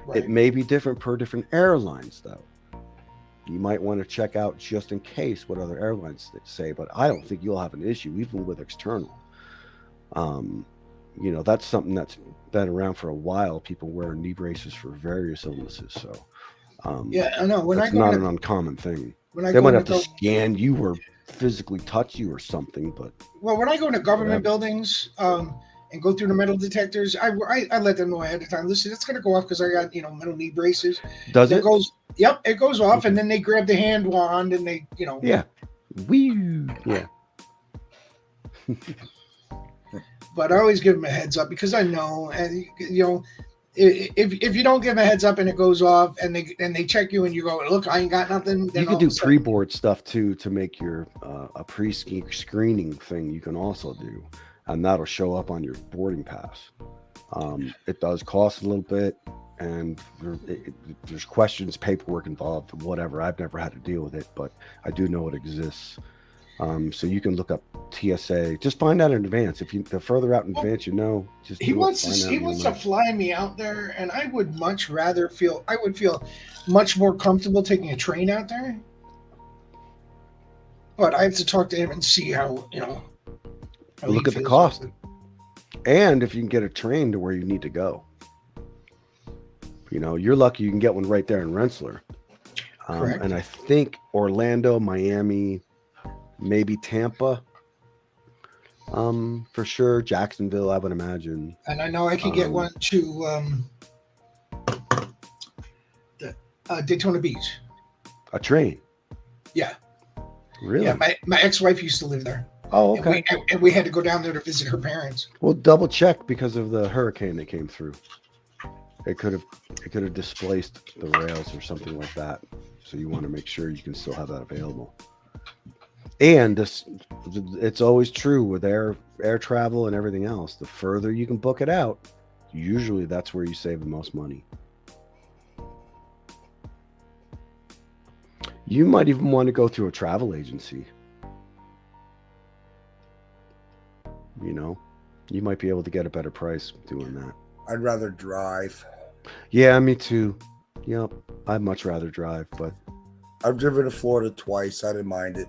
Right. It may be different per different airlines, though. You might want to check out just in case what other airlines say, but I don't think you'll have an issue even with external. You know, that's something that's been around for a while. People wear knee braces for various illnesses. So yeah, I know. That's not an uncommon thing. When They might have to scan you or physically touch you or something, but when I go into government buildings and go through the metal detectors, I let them know ahead of time. Listen, it's gonna go off because I got metal knee braces. Does it? Yep, it goes off, and then they grab the hand wand and they yeah, yeah. But I always give them a heads up because I know, and if you don't give them a heads up and it goes off and they check you and you go, look, I ain't got nothing. Then You can do pre-board stuff too to make your a pre-screening thing. You can also do, and that'll show up on your boarding pass. It does cost a little bit, and there's questions, paperwork involved, whatever. I've never had to deal with it, but I do know it exists. So you can look up TSA. Just find out in advance. The further out in advance you know, just he wants to fly me out there, and I would much rather feel much more comfortable taking a train out there. But I have to talk to him and see how look at the cost, and if you can get a train to where you need to go. You're lucky you can get one right there in Rensselaer. Correct. And I think Orlando, Miami, maybe Tampa, for sure. Jacksonville, I would imagine. And I know I can get one to Daytona Beach. A train? Yeah. Really? Yeah, my ex-wife used to live there. Oh, okay. And we had to go down there to visit her parents. Well, double check because of the hurricane that came through. It could have displaced the rails or something like that. So you want to make sure you can still have that available. And it's always true with air travel and everything else. The further you can book it out, usually that's where you save the most money. You might even want to go through a travel agency. You know, you might be able to get a better price doing that. I'd rather drive. Yeah, me too. Yep, I'd much rather drive, but I've driven to Florida twice. I didn't mind it.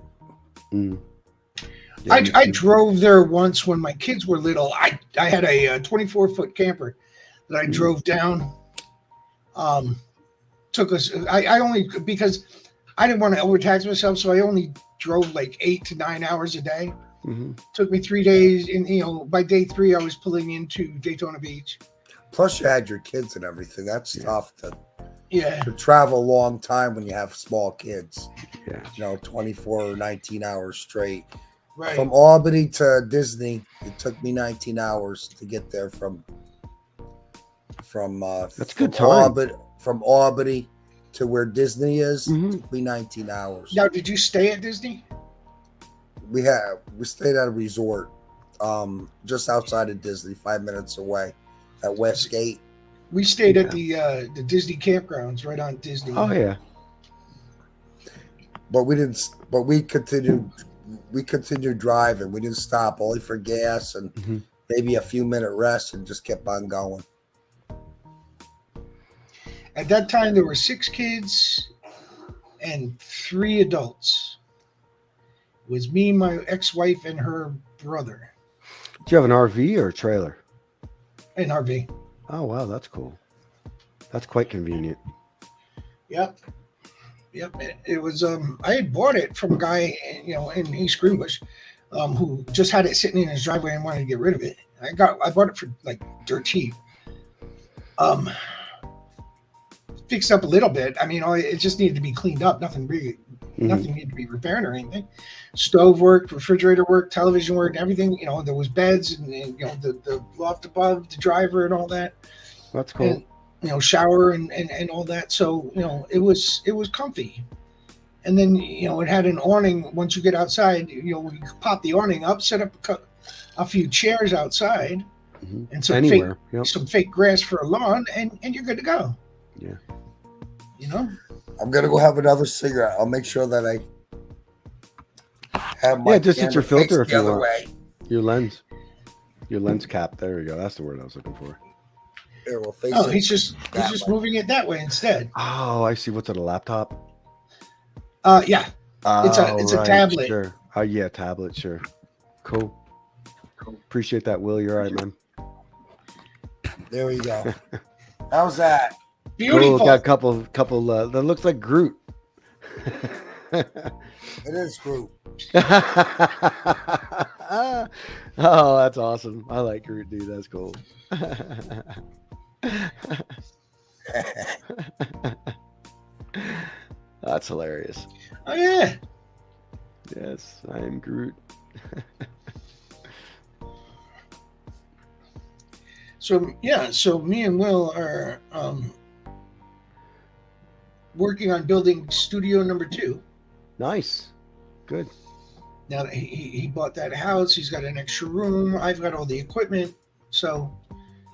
Yeah, me I too. drove there once when my kids were little. I had a 24-foot camper that I drove down. Took us. I only, because I didn't want to overtax myself, so I only drove like 8 to 9 hours a day. Mhm. Took me 3 days, and by day 3, I was pulling into Daytona Beach. Plus, you had your kids and everything. That's tough to travel a long time when you have small kids. Yeah. 24 or 19 hours straight. Right. From Albany to Disney, it took me 19 hours to get there from That's a good time. From Albany to where Disney is. Mhm. It took me 19 hours. Now, did you stay at Disney? We stayed at a resort just outside of Disney, 5 minutes away at Westgate. We stayed at the Disney campgrounds right on Disney. Oh yeah. But we didn't. But we continued. We continued driving. We didn't stop, only for gas and maybe a few minute rest, and just kept on going. At that time, there were 6 kids and 3 adults. It was me, my ex-wife, and her brother. Do you have an RV or a trailer? An RV. Oh wow, that's cool. That's quite convenient. Yep. It was. I had bought it from a guy, in East Greenbush, who just had it sitting in his driveway and wanted to get rid of it. I bought it for like dirt cheap. Fixed up a little bit. I mean, it just needed to be cleaned up. Nothing really. Nothing needed to be repaired or anything. Stove worked, refrigerator worked, television worked, everything. There was beds and the loft above the driver and all that. That's cool. And, shower and all that. So it was comfy. And then it had an awning. Once you get outside, we could pop the awning up, set up a few chairs outside, and some fake grass for a lawn, and you're good to go. Yeah. I'm gonna go have another cigarette. I'll make sure that I have my just hit your camera filter faced if you the other want. way. Your lens cap. There we go. That's the word I was looking for. Here, we'll face Oh, it he's just moving it that way instead. Oh, I see. What's it? A laptop? Yeah. It's a tablet. Sure. Yeah, tablet. Sure. Cool. Appreciate that, Will. You're all right, man. There we go. How's that? Beautiful. Cool. Got a couple. That looks like Groot. It is Groot. Oh, that's awesome. I like Groot, dude. That's cool. That's hilarious. Oh yeah. Yes, I am Groot. So me and Will are working on building studio number 2. Nice. Good. Now that he bought that house, he's got an extra room. I've got all the equipment, so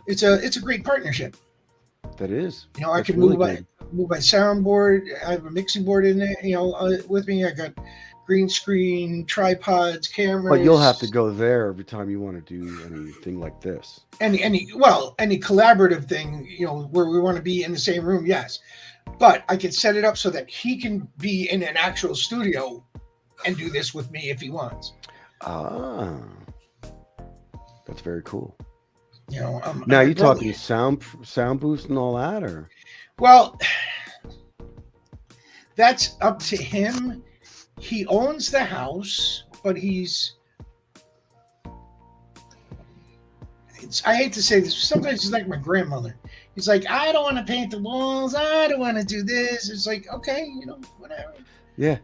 it's a great partnership. That is. I That's can really move my soundboard. I have a mixing board in there. With me, I got green screen, tripods, cameras. But you'll have to go there every time you want to do anything like this. Any collaborative thing, where we want to be in the same room, yes. But I can set it up so that he can be in an actual studio and do this with me if he wants. Ah, that's very cool. Now I'm you talking sound boost and all that, or? Well, that's up to him. He owns the house, but I hate to say this, sometimes he's like my grandmother. He's like, I don't want to paint the walls. I don't want to do this. It's like, okay, whatever. Yeah.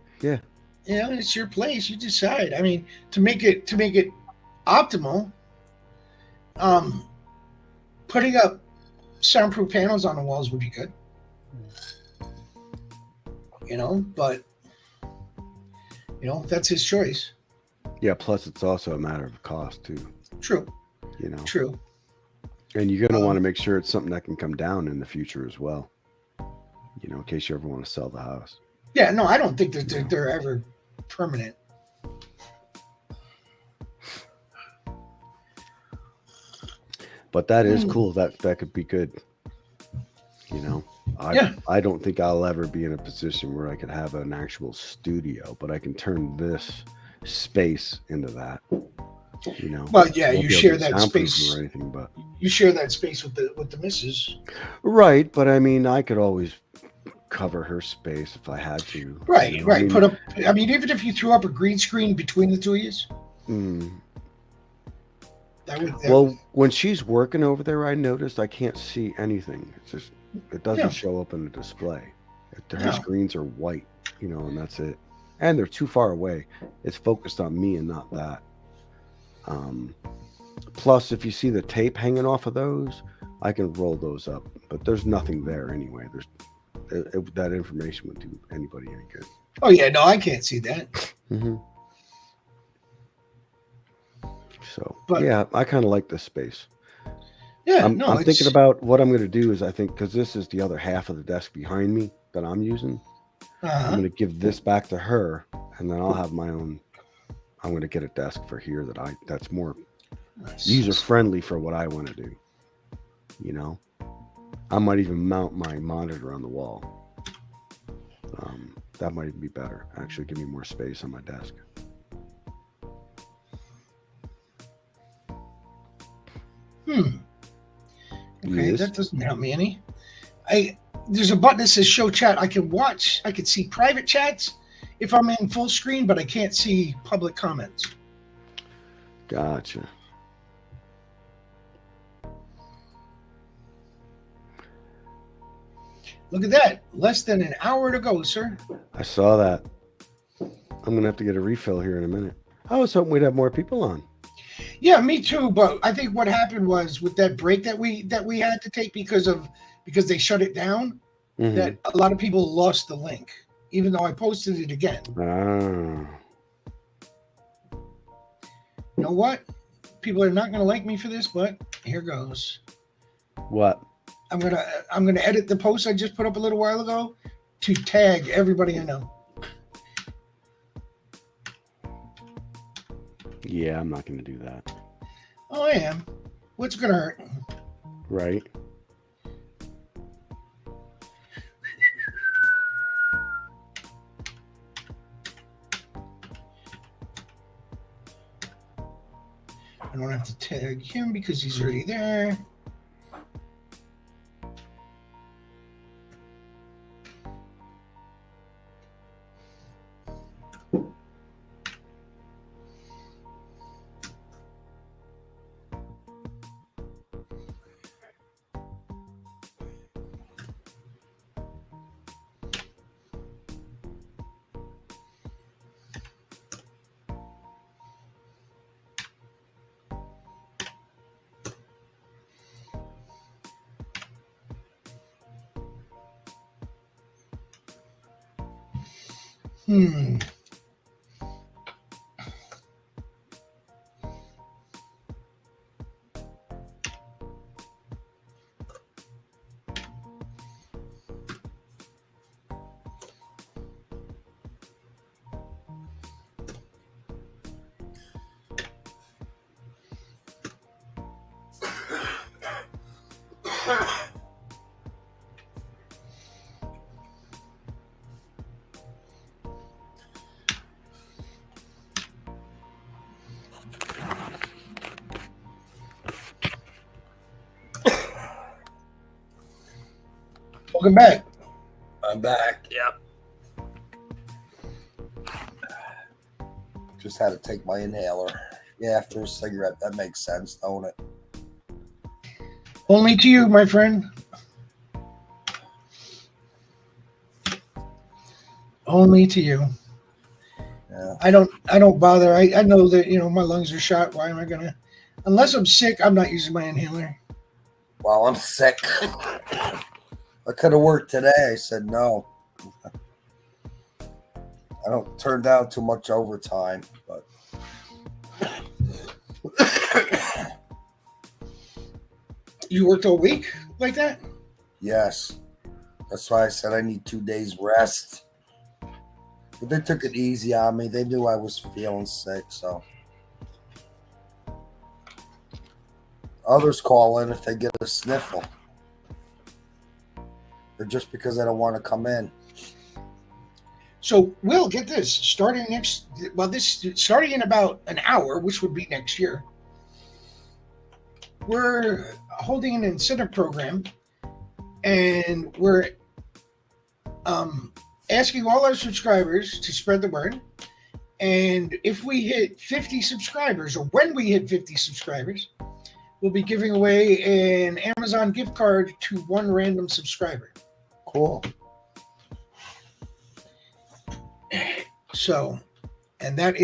It's your place. You decide. I mean, to make it optimal, putting up soundproof panels on the walls would be good. But that's his choice. Yeah. Plus, it's also a matter of cost too. True. You know. True. And you're going to want to make sure it's something that can come down in the future as well. You know, in case you ever want to sell the house. Yeah, no, I don't think that they're ever permanent. But that is cool. That could be good. You know, I don't think I'll ever be in a position where I could have an actual studio, but I can turn this space into that. You know, Well, yeah, won't you be able share to that soundproof space. or anything, but You share that space with the missus. right. But I mean, I could always cover her space if I had to. Right, you know? right. I mean, Put up. I mean, even if you threw up a green screen between the two of you, that would. Well, when she's working over there, I noticed I can't see anything. It's just it doesn't Yeah. show up in the display. Her No. screens are white, you know, and that's it. And they're too far away. It's focused on me and not that. Plus, if you see the tape hanging off of those, I can roll those up. But there's nothing there anyway. That information would do anybody any good. Oh yeah, no, I can't see that. Mm-hmm. So But- yeah, I kind of like this space. Yeah, I'm no, thinking about what I'm going to do is I think because this is the other half of the desk behind me that I'm using, I'm Uh-huh. going to give this back to her, and then I'll have my own. I'm going to get a desk for here that's more user friendly for what I want to do. You know, I might even mount my monitor on the wall. That might even be better. Actually, give me more space on my desk. Okay, Yes. that doesn't help me any. There's a button that says show chat. I can see private chats if I'm in full screen, but I can't see public comments. Gotcha. Look at that. Less than an hour to go, sir. I saw that. I'm gonna have to get a refill here in a minute. I was hoping we'd have more people on. Yeah, me too. But I think what happened was with that break that we had to take because they shut it down, Mhm. that a lot of people lost the link, even though I posted it again. Ah, You know what? People are not going to like me for this, but here goes. what? I'm gonna edit the post I just put up a little while ago to tag everybody I know. Yeah, I'm not gonna do that. Oh, I am. What's gonna hurt? Right? I don't have to tag him because he's already there. Hmm. Welcome back. I'm back. Yep. Just had to take my inhaler. Yeah, after a cigarette. That makes sense, don't it? Only to you, my friend. Only to you. Yeah. I don't bother. I know that, my lungs are shot. Why am I gonna? Unless I'm sick, I'm not using my inhaler. Well, I'm sick. I could have worked today. I said no. I don't turn down too much overtime, but You worked all week like that? Yes. That's why I said I need 2 days rest. But they took it easy on me. They knew I was feeling sick, so. Others call in if they get a sniffle. Or just because they don't want to come in. So we'll get this starting starting in about an hour, which would be next year. We're holding an incentive program, and we're asking all our subscribers to spread the word. And if we hit 50 subscribers, or when we hit 50 subscribers, we'll be giving away an Amazon gift card to one random subscriber. Cool. So, and that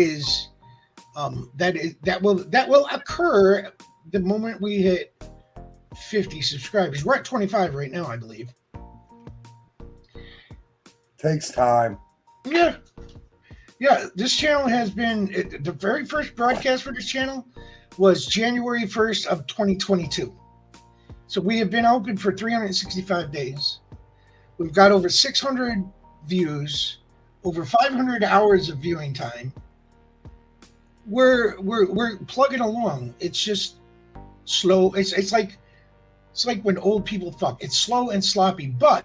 will occur the moment we hit 50 subscribers. We're at 25 right now, I believe. Takes time. Yeah. This channel has been the very first broadcast for this channel was January 1st of 2022. So we have been open for 365 days. We've got over 600 views, over 500 hours of viewing time. We're plugging along. It's just slow. It's like when old people fuck. It's slow and sloppy, but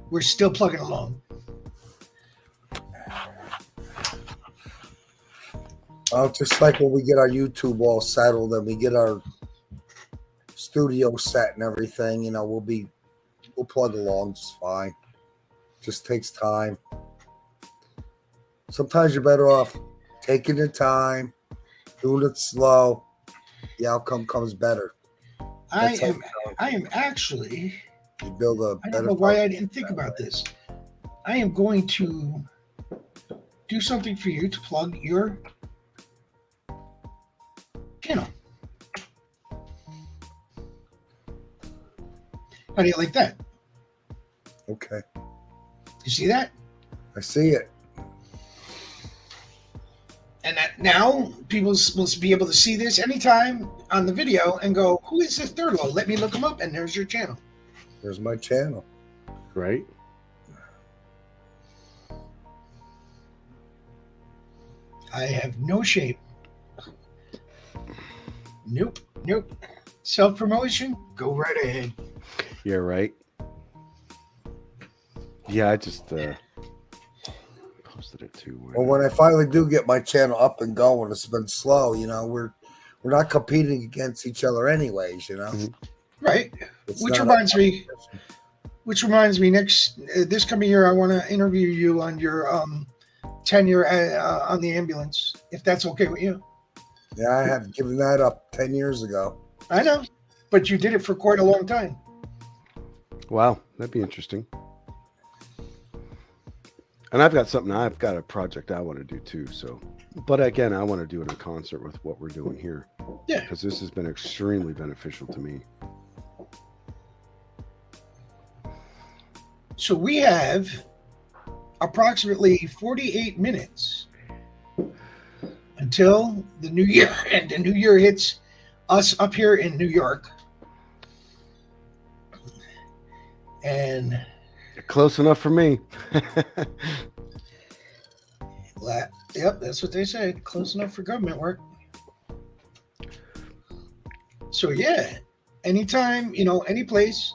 we're still plugging along. Just like when we get our YouTube all settled and we get our studio set and everything, you know, we'll plug along just fine. Just takes time. Sometimes you're better off taking your time, doing it slow. The outcome comes better. I am actually. You build a I don't know why I didn't think about this. I am going to do something for you to plug your channel. How do you like that? Okay. You see that? I see it. And that now people will be able to see this anytime on the video and go, who is this Thurlow? Let me look him up, and there's your channel. There's my channel. Right? I have no shame. Nope. Self-promotion? Go right ahead. Yeah, right. Yeah, I just posted it too. Well, when I finally do get my channel up and going, it's been slow. You know, we're not competing against each other anyways. You know, right? It's Which not reminds me, next this coming year, I want to interview you on your tenure on the ambulance, if that's okay with you. Yeah, I have given that up 10 years ago. I know, but you did it for quite a long time. Wow, that'd be interesting. And I've got a project I want to do too. So, but again, I want to do it in concert with what we're doing here. Yeah. Because this has been extremely beneficial to me. So we have approximately 48 minutes until the new year, and the new year hits us up here in New York. And close enough for me. Yep, that's what they say. Close enough for government work. So yeah, anytime, any place,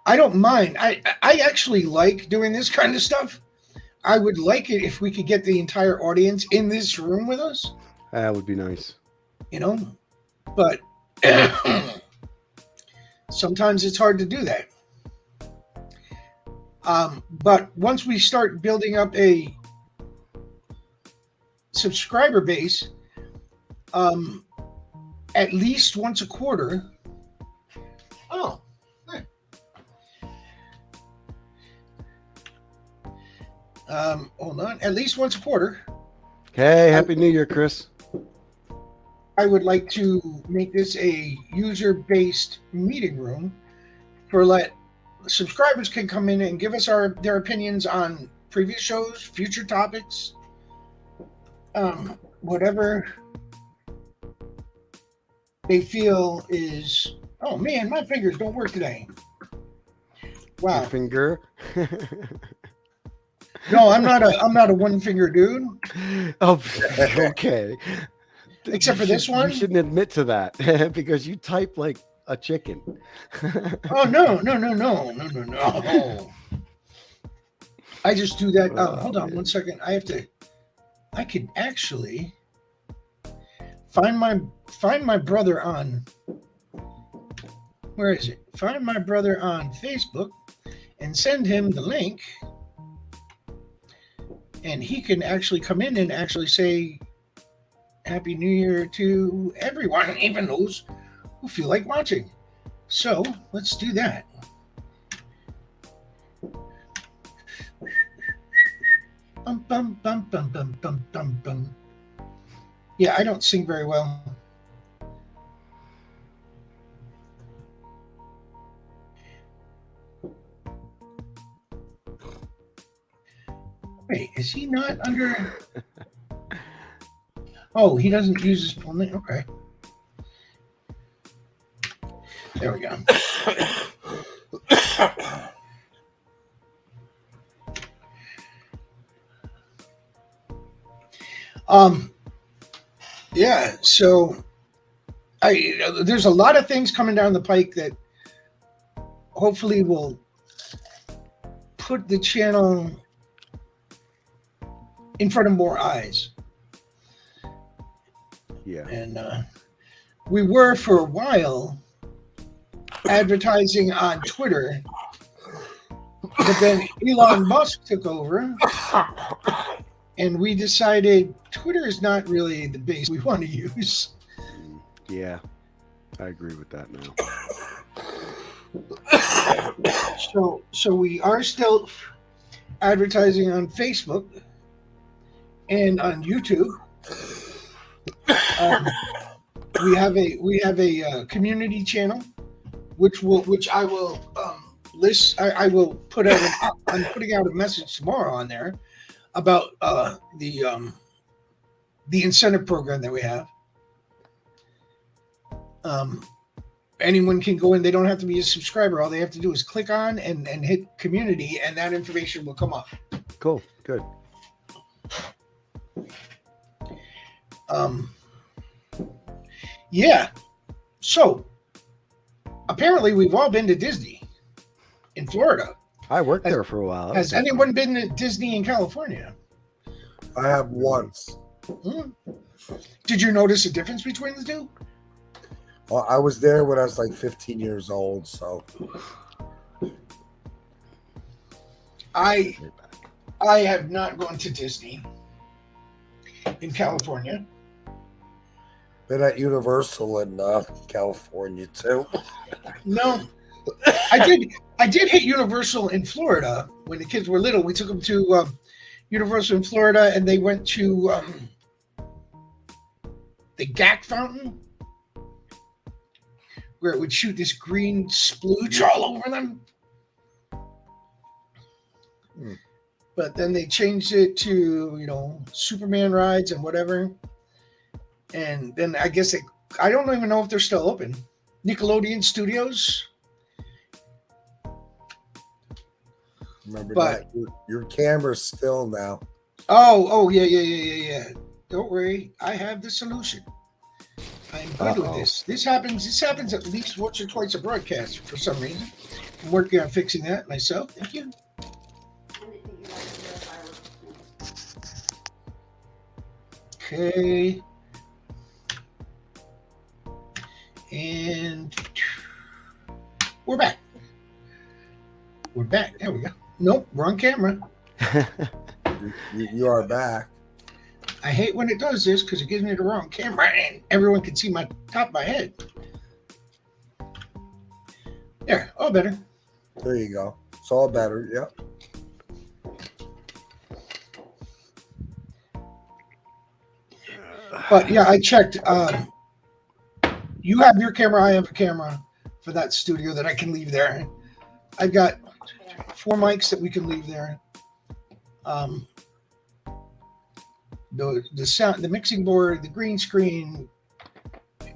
I don't mind. I actually like doing this kind of stuff. I would like it if we could get the entire audience in this room with us. That would be nice. But sometimes it's hard to do that. But once we start building up a subscriber base, at least once a quarter. Oh, hold on. At least once a quarter. Hey, Happy New Year, Chris. I would like to make this a user-based meeting room for subscribers can come in and give us their opinions on previous shows, future topics. whatever they feel is. Oh man, my fingers don't work today. Wow. Finger. No, I'm not a one finger dude. Oh, okay. Except You for this should- one? You shouldn't admit to that because you type like a chicken. Oh no. I just do that. Oh, Hold on man. 1 second. I could actually find my brother on. Where is it? Find my brother on Facebook and send him the link. And he can actually come in and actually say Happy New Year to everyone, even those who feel like watching. So let's do that. Bum, bum, bum, bum, bum, bum, bum, bum. Yeah, I don't sing very well. Wait, is he not under? Oh, he doesn't use his full name. Okay. There we go. Yeah, so there's a lot of things coming down the pike that hopefully will put the channel in front of more eyes. Yeah. And we were for a while advertising on Twitter, but then Elon Musk took over and we decided Twitter is not really the base we want to use. Yeah. I agree with that now. So we are still advertising on Facebook and on YouTube. We have a community channel, which I will list. I will put out. I'm putting out a message tomorrow on there about the incentive program that we have. Anyone can go in. They don't have to be a subscriber. All they have to do is click on and hit community, and that information will come up. Cool. Good. Yeah. So apparently we've all been to Disney in Florida. I worked there for a while. Has anyone been to Disney in California? I have once. Did you notice a difference between the two? Well, I was there when I was like 15 years old, so I have not gone to Disney in California. been at Universal in California too. No, I did hit Universal in Florida when the kids were little. We took them to Universal in Florida, and they went to the GAC fountain, where it would shoot this green splooge all over them. But then they changed it to, Superman rides and whatever. And then I guess I don't even know if they're still open. Nickelodeon Studios. Remember But- that? Your camera's still now. Oh, yeah. Don't worry. I have the solution. I'm good with this. This happens at least once or twice a broadcast for some reason. I'm working on fixing that myself. Thank you. Okay. And we're back. There we go. Nope, wrong camera. You are back. I hate when it does this because it gives me the wrong camera and everyone can see my top of my head. There, all better. There you go. It's all better. Yep. But yeah, I checked. You have your camera, I have a camera for that studio that I can leave there. I've got 4 mics that we can leave there. the sound, the mixing board, the green screen.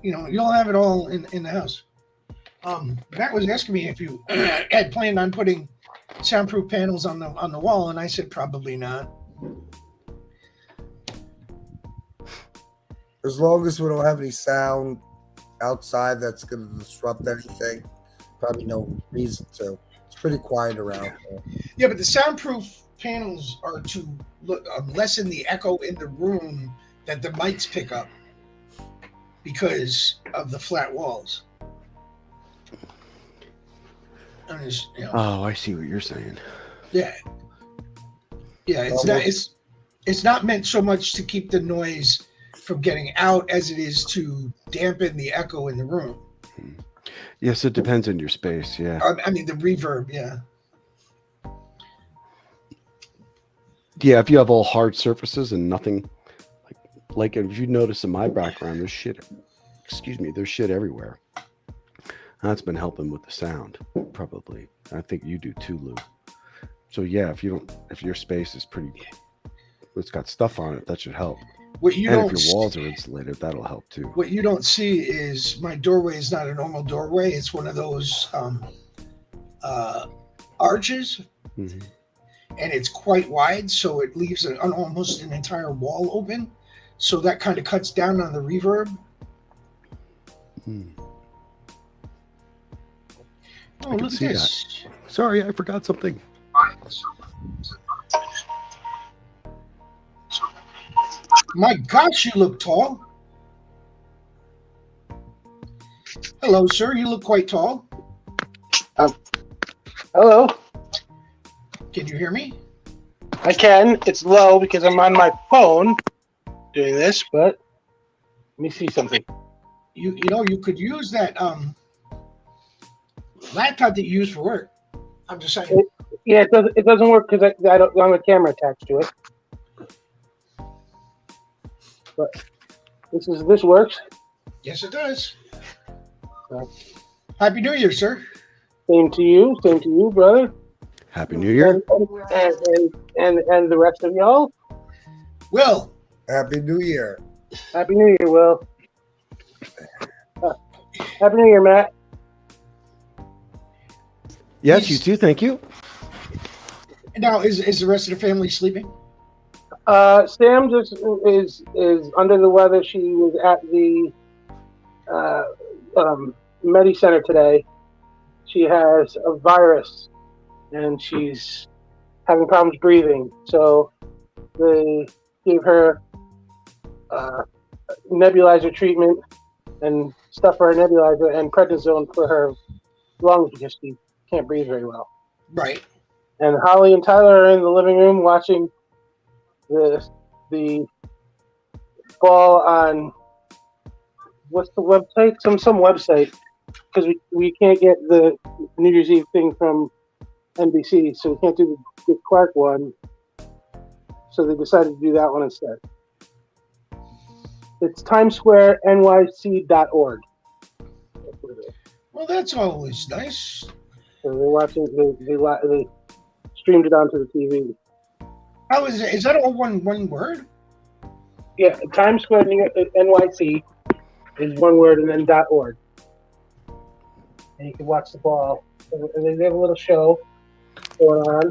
You'll have it all in the house. Matt was asking me if you had planned on putting soundproof panels on the wall, and I said probably not. As long as we don't have any sound outside that's going to disrupt anything, probably no reason to. It's pretty quiet around here. Yeah, but the soundproof panels are to lessen the echo in the room that the mics pick up because of the flat walls. Oh, I see what you're saying. Yeah. It's not meant so much to keep the noise from getting out as it is to dampen the echo in the room. Yes, it depends on your space. Yeah. I mean the reverb. Yeah. Yeah, if you have all hard surfaces and nothing, like if you notice in my background, there's shit. There's shit everywhere. That's been helping with the sound, probably. I think you do too, Lou. So yeah, if your space is it's got stuff on it, that should help. If your walls are insulated, that'll help too. What you don't see is my doorway is not a normal doorway. It's one of those arches, and it's quite wide, so it leaves almost an entire wall open. So that kind of cuts down on the reverb. Oh, look at this! That. Sorry, I forgot something. My gosh, you look tall. Hello, sir. You look quite tall. Hello. Can you hear me? I can. It's low because I'm on my phone doing this, but let me see something. You could use that laptop that you use for work. I'm just saying. It doesn't work because I don't have a camera attached to it. But this works. Yes, it does. Happy New Year, sir. Same to you, brother. Happy New Year. And the rest of y'all. Will. Happy New Year. Happy New Year, Will. Happy New Year, Matt. Yes, you too. Thank you. Now, is the rest of the family sleeping? Sam just is under the weather. She was at the Medi Center today. She has a virus, and she's having problems breathing. So they gave her nebulizer treatment and stuff for her nebulizer and prednisone for her lungs because she can't breathe very well. Right. And Holly and Tyler are in the living room watching the ball on what's the website? Some website, because we can't get the New Year's Eve thing from NBC, so we can't do the Clark one. So they decided to do that one instead. It's timesquarenyc.org. Well, that's always nice. So they're watching. They streamed it onto the TV. How is it? Is that all one word? Yeah, Times Square NYC is one word, and then .org. And you can watch the ball. And they have a little show going on.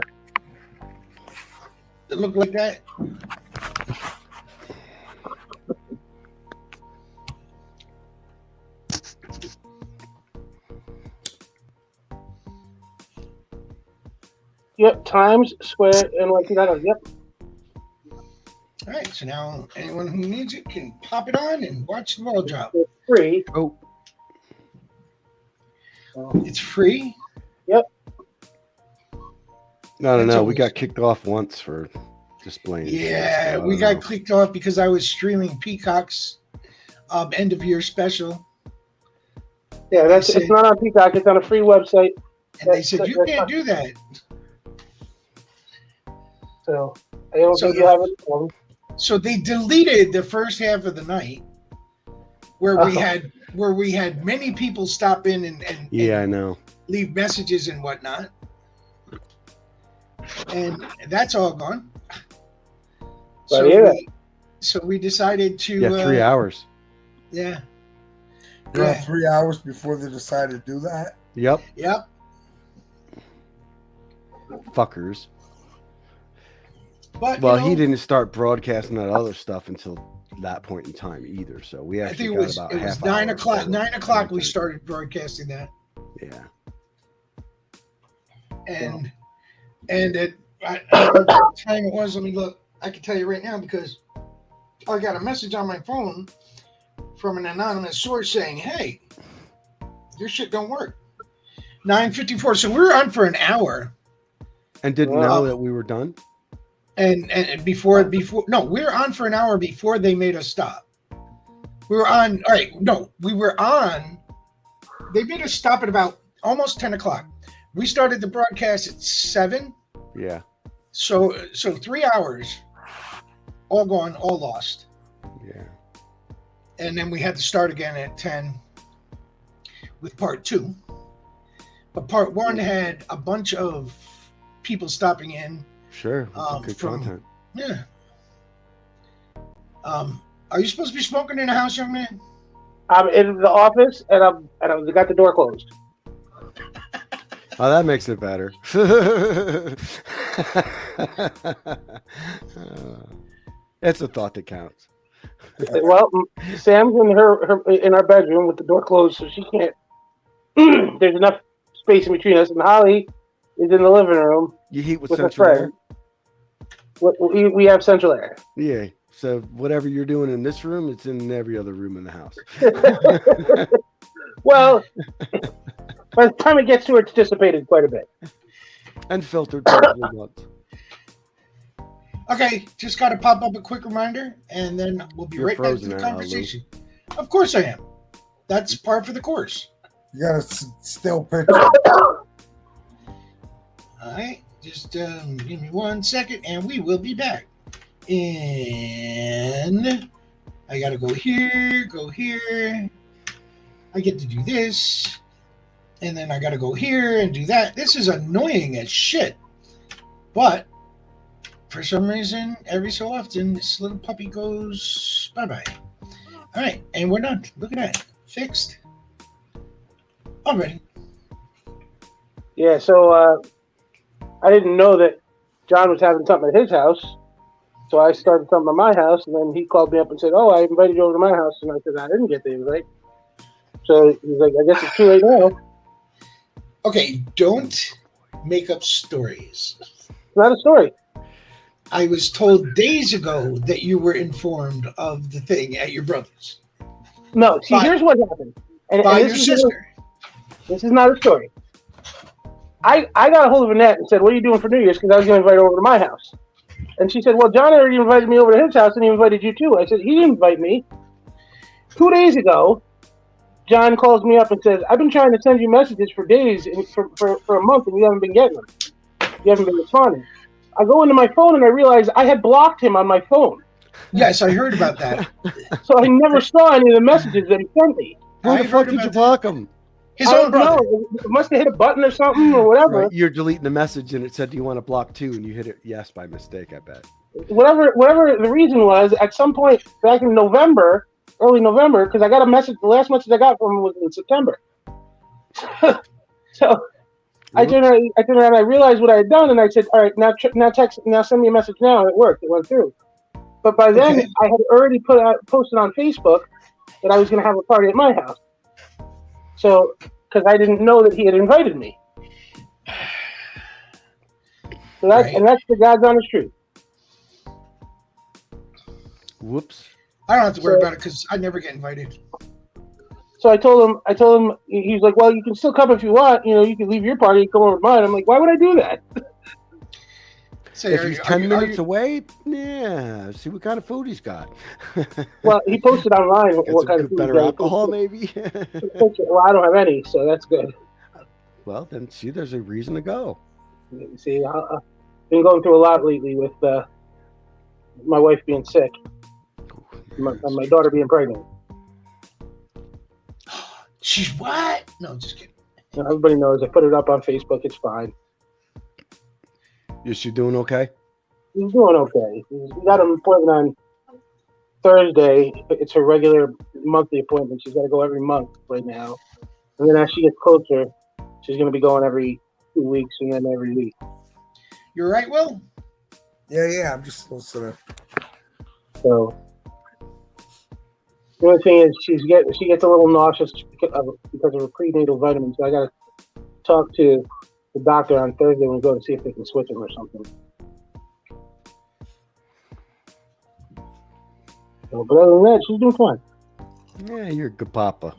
It look like that? Yep, Times Square NYC.org. Yep. All right, so now anyone who needs it can pop it on and watch the ball drop. It's free. Oh. It's free? Yep. No. We got kicked off once for displaying. Yeah, we got clicked off because I was streaming Peacock's end of year special. Yeah, it's not on Peacock. It's on a free website. And they said, you can't do that. So I don't think you have it. So they deleted the first half of the night where we had many people stop in and I know, leave messages and whatnot. And that's all gone. So So we decided to. Yeah, 3 hours. Yeah. You know, 3 hours before they decided to do that. Yep. Yep. Fuckers. But Well, you know, he didn't start broadcasting that other stuff until that point in time either. So we I actually think got it was about it was half 9 hour o'clock. before 9 o'clock we content. started broadcasting that, Yeah. and at I don't know what time it was. Let me look. I can tell you right now because I got a message on my phone from an anonymous source saying, "Hey, your shit don't work." 9:54. So we were on for an hour, And didn't Wow. know that we were done. and before no, we were on for an hour before they made us stop. We were on. All right, no, we were on. They made us stop at about almost 10 o'clock. We started the broadcast at 7. Yeah. So 3 hours, all gone, all lost. Yeah. And then we had to start again at 10 with part 2. But part 1 had a bunch of people stopping in. Sure. It was good from- content. Yeah. Are you supposed to be smoking in the house, young man? I'm in the office and I got the door closed. Oh, that makes it better. It's a thought that counts. Well, Sam's in our bedroom with the door closed, so she can't. There's enough space in between us, and Holly is in the living room You heat with with a central air. friend. We have central air. Yeah. So whatever you're doing in this room, it's in every other room in the house. Well, by the time it gets to her, it's dissipated quite a bit. And filtered probably once. Okay, just got to pop up a quick reminder, and then we'll be You're right back to frozen the now, Lou. conversation. Of course I am. That's par for the course. You got a still picture. All right, just give me 1 second, and we will be back. And I got to go here. I get to do this, and then I got to go here and do that. This is annoying as shit, but for some reason, every so often, this little puppy goes bye-bye. All right, and we're done. Look at that. Fixed. Already. Yeah, so I didn't know that John was having something at his house, so I started something at my house, and then he called me up and said, "Oh, I invited you over to my house," and I said, "I didn't get the invite." So he's like, "I guess it's too late now." Okay, don't make up stories. It's not a story. I was told days ago that you were informed of the thing at your brother's No, see, By- here's what happened. And by your this is sister. This is not a story. I got a hold of Annette and said, "What are you doing for New Year's?" Because I was going to invite her over to my house. And she said, "Well, John already invited me over to his house, and he invited you too." I said, "He didn't invite me." 2 days ago, John calls me up and says, "I've been trying to send you messages for days, and for a month, and you haven't been getting them. You haven't been responding." I go into my phone, and I realize I had blocked him on my phone. Yes, I heard about that. So I never saw any of the messages that he sent me. Who I the fuck heard did you about block him? His I own don't know. brother. It must have hit a button or something or whatever. Right, you're deleting the message and it said, "Do you want to block too?" And you hit it yes by mistake, I bet. Whatever the reason was, at some point back in November, early November, because I got a message. The last message I got from him was in September. So I turned around and I realized what I had done, and I said, "All right, now send me a message now." And it worked. It went through. But by then, Okay. I had already posted on Facebook that I was going to have a party at my house. So, because I didn't know that he had invited me. So that's Right. and that's the God's honest truth. Whoops. I don't have to worry about it because I never get invited. So I told him, he's like, "Well, you can still come if you want. You know, you can leave your party and come over to mine." I'm like, "Why would I do that?" Say, If he's 10 minutes away, yeah. See what kind of food he's got. Well, he posted online Got what some kind of good, food better he got. alcohol, maybe. Well, I don't have any, so that's good. Well, then see, there's a reason to go. See, I've been going through a lot lately with my wife being sick and my daughter being pregnant. She's what? No, just kidding. You know, everybody knows. I put it up on Facebook. It's fine. Is she doing okay? He's doing okay. We got an appointment on Thursday. It's her regular monthly appointment. She's got to go every month right now. And then as she gets closer, she's going to be going every 2 weeks and then every week. You're right, Will? Yeah, I'm just listening. So the only thing is she gets a little nauseous because of her prenatal vitamins. So I got to talk to the doctor on Thursday when we go to see if they can switch them or something. So, but other than that, she's doing fine. Yeah, you're a good papa.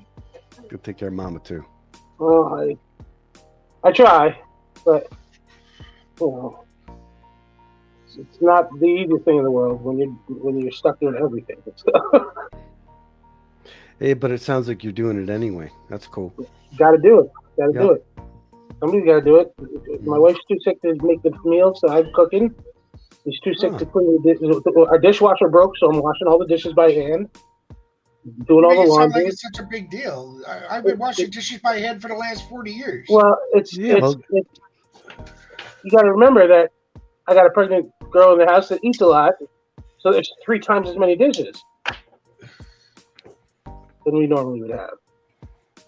Good take care of mama too. Well, I try, but you know, it's not the easiest thing in the world when you're stuck doing everything. Hey, but it sounds like you're doing it anyway. That's cool. Got to do it. Got to do it. Somebody's got to do it. My wife's too sick to make the meals, so I'm cooking. She's too sick to clean the dishes. Our dishwasher broke, so I'm washing all the dishes by hand. Doing all the It sounds laundry. like it's such a big deal. I've been washing dishes by hand for the last 40 years. Well, it's you got to remember that I got a pregnant girl in the house that eats a lot, so there's 3 times as many dishes than we normally would have.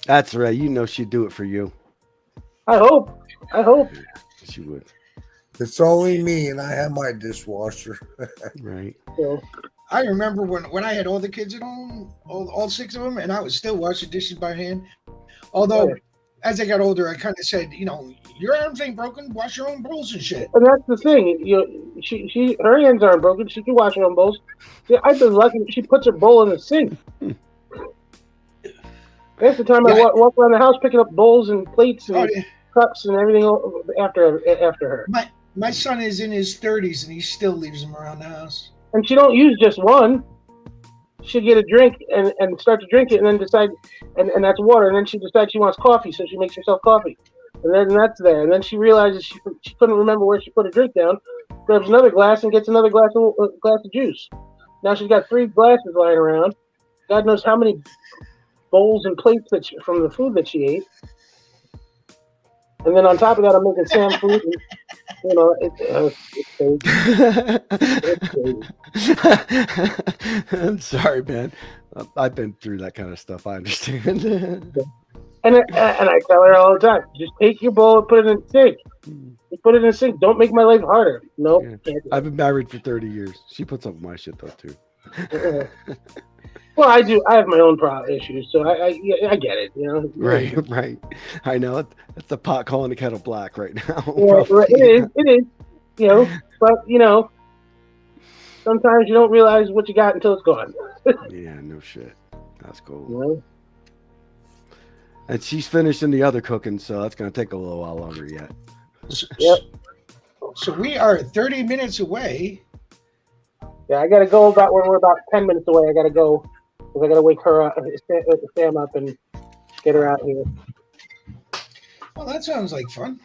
That's right. You know she'd do it for you. I hope. She would. It's only me, and I have my dishwasher. Right. So, I remember when I had all the kids at home, all 6 of them, and I was still washing dishes by hand. Although, as I got older, I kind of said, your arms ain't broken. Wash your own bowls and shit. and that's the thing. Her hands aren't broken. She can wash her own bowls. Yeah, I've been lucky. She puts her bowl in the sink. That's the time I walk around the house picking up bowls and plates and cups and everything after her. My son is in his 30s, and he still leaves them around the house. And she don't use just one. She'll get a drink and start to drink it and then decide, and that's water. And then she decides she wants coffee, so she makes herself coffee. And then that's there. And then she realizes she couldn't remember where she put her drink down, grabs another glass and gets another glass of juice. Now she's got 3 glasses lying around. God knows how many bowls and plates from the food that she ate. And then on top of that, I'm making Sam food. And, it's crazy. I'm sorry, man. I've been through that kind of stuff. I understand. And I tell her all the time, just take your bowl and put it in the sink. Just put it in the sink. Don't make my life harder. Nope. Yeah. I've been married for 30 years. She puts up with my shit though too. Well, I do. I have my own issues, so I get it. Right. I know that's the pot calling the kettle black right now. Yeah, right. It is. But sometimes you don't realize what you got until it's gone. Yeah, no shit. That's cool. And she's finishing the other cooking, so that's gonna take a little while longer yet. Yep. So we are 30 minutes away. Yeah, I gotta go when we're about 10 minutes away. I gotta go because I gotta wake her up, Sam up, and get her out here. Well, that sounds like fun.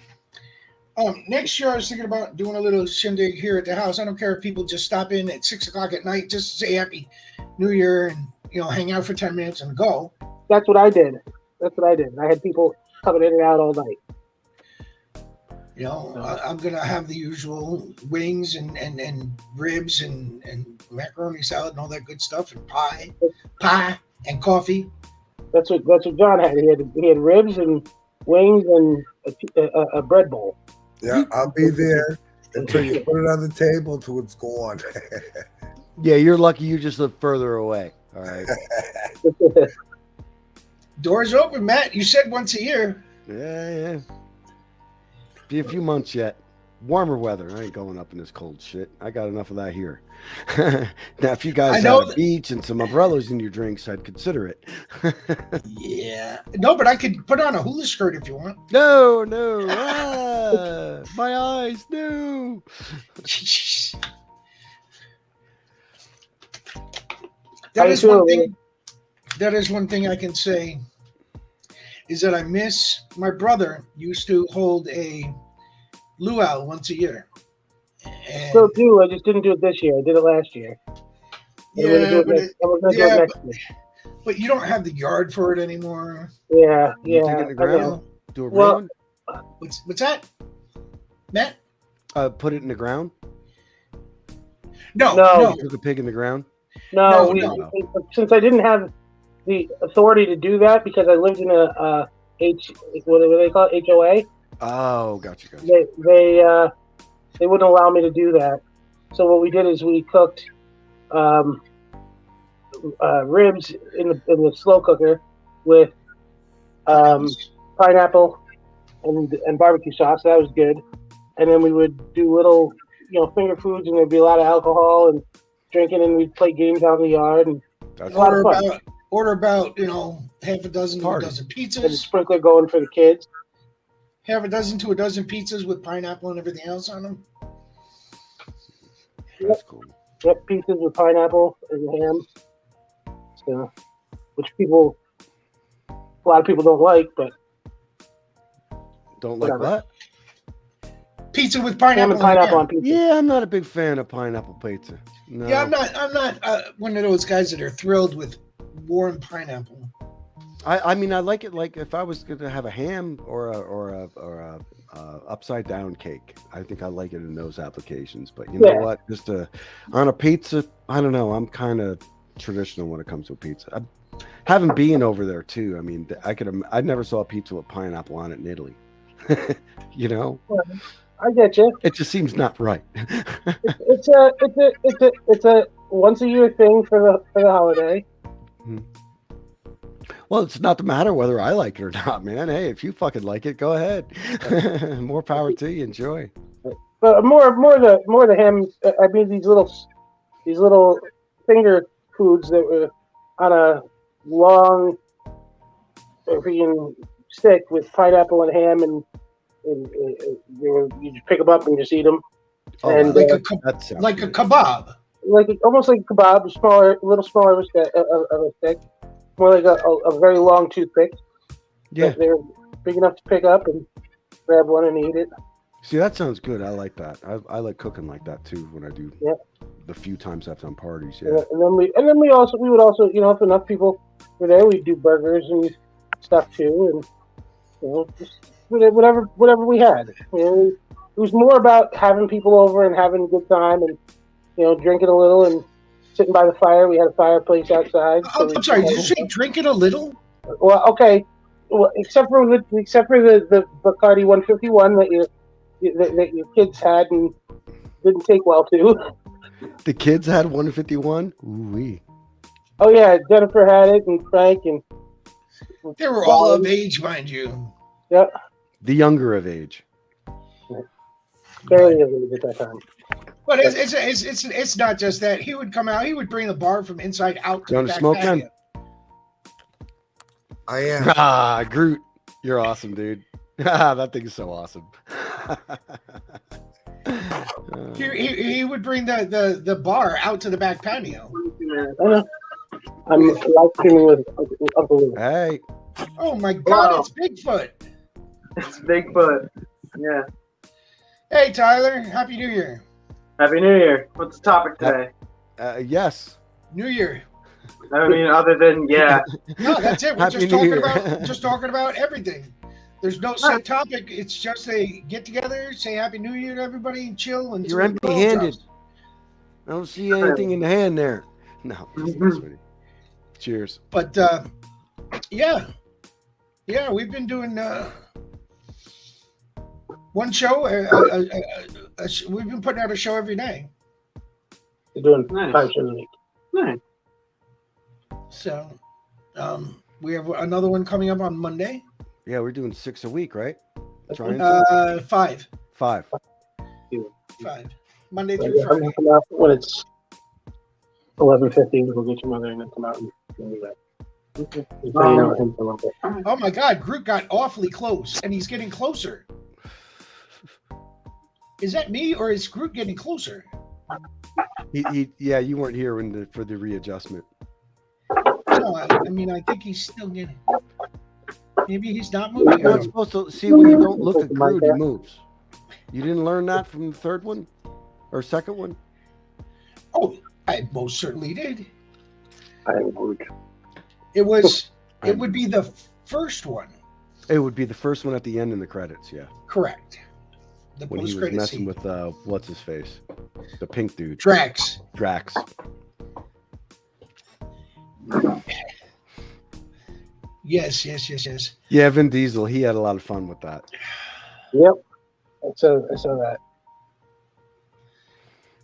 Next year I was thinking about doing a little shindig here at the house. I don't care if people just stop in at 6:00 at night just to say Happy New Year and hang out for 10 minutes and go. That's what I did. I had people coming in and out all night. I'm gonna have the usual wings and ribs and macaroni salad and all that good stuff and pie and coffee. That's what John had. He had ribs and wings and a bread bowl. Yeah, I'll be there until you put it on the table until it's gone. Yeah, you're lucky you just live further away. All right. Doors open, Matt. You said once a year. Yeah. Be a few months yet. Warmer weather. I ain't going up in this cold shit. I got enough of that here. Now, if you guys had a beach and some umbrellas in your drinks, I'd consider it. Yeah. No, but I could put on a hula skirt if you want. No. My eyes, no. That is one thing I can say is that I miss my brother used to hold a luau once a year. And Still do. I just didn't do it this year. I did it last year. But you don't have the yard for it anymore. Yeah. Take it in the ground. Do a round. What's that, Matt? Put it in the ground. No. Put the pig in the ground. No, No. Since I didn't have the authority to do that because I lived in a what do they call it, HOA. Oh, gotcha. They wouldn't allow me to do that. So what we did is we cooked ribs in the slow cooker with pineapple and barbecue sauce. That was good. And then we would do little, finger foods, and there'd be a lot of alcohol and drinking, and we'd play games out in the yard, and That's a lot of fun. Order about half a dozen to a Party. dozen And a pizzas. sprinkler going for the kids. Half a dozen to a dozen pizzas with pineapple and everything else on them. That's cool. Yep, pizzas with pineapple and ham. So, which a lot of people don't like, but Don't like Whatever. what? Pizza with ham pineapple. and pineapple ham. on pizza. Yeah, I'm not a big fan of pineapple pizza. No. Yeah, I'm not one of those guys that are thrilled with warm pineapple. I mean, I like it. Like if I was going to have a ham or a upside down cake, I think I like it in those applications. But you know Yeah. what? Just on a pizza, I don't know. I'm kind of traditional when it comes to pizza. Having been over there too, I mean, I never saw a pizza with pineapple on it in Italy. You know, I get you. it just seems not right. It's a once a year thing for the holiday. Well, it's not the matter whether I like it or not, man. Hey, if you fucking like it, go ahead. More power to you. Enjoy. But more the ham. I mean these little finger foods that were on a long freaking stick with pineapple and ham, and you just pick them up and just eat them. Oh, And, Like that sounds like a good. kebab. Almost like a kebab, a little smaller of a stick, more like a very long toothpick. Yeah. But they're big enough to pick up and grab one and eat it. See, that sounds good. I like that. I like cooking like that too when I do Yep. the few times I've done parties. And Yeah. then we would also if enough people were there, we'd do burgers and stuff too, and just whatever we had. It was more about having people over and having a good time, and drinking a little and sitting by the fire. We had a fireplace outside. Oh, I'm sorry. Did you say drinking a little? Well, okay. Well, except for the Bacardi 151 that your kids had and didn't take well to. The kids had 151. Ooh wee. Oh yeah, Jennifer had it, and Frank, and They were all of age, mind you. yeah, The younger of age. barely of age at that time. But it's not just that. He would come out. He would bring the bar from inside out to You the wanna back smoke, patio. Ken? I am. Ah, Groot, you're awesome, dude. That thing is so awesome. He would bring the bar out to the back patio. I know. I'm live streaming with Uncle Lou. Hey, Oh my God! Wow. It's Bigfoot. It's Bigfoot. Yeah. Hey Tyler, Happy New Year. Happy New Year. What's the topic today? yes. New Year. I mean, other than yeah. No, that's it. We're Happy just New talking Year. about everything. There's no set topic. It's just a get together, say Happy New Year to everybody, and chill. And You're empty-handed. I don't see anything in the hand there. No. just messing with you. Cheers. But yeah, we've been doing one show. We've been putting out a show every day. You're doing Nice. 5 shows a week. Nice. So we have another one coming up on Monday. Yeah, we're doing 6 a week, right? Trying to. 5. 5. 5. Monday I'm through Friday. gonna come out when it's 11:50. We'll get your mother and then come out and do that. Just hanging out with him for a little bit. Oh my God, Groot got awfully close, and he's getting closer. Is that me, or is Groot getting closer? Yeah, you weren't here for the readjustment. No, I mean, I think he's still getting. Maybe he's not moving. You're not supposed to see when you don't look at Groot, he moves. You didn't learn that from the third one or second one? Oh, I most certainly did. I would. It would be the first one. It would be the first one at the end in the credits, yeah. Correct. The When he was post-credit messing scene. with what's his face, the pink dude, Drax. Drax. Yes. Yeah, Vin Diesel, he had a lot of fun with that. Yep. I saw that.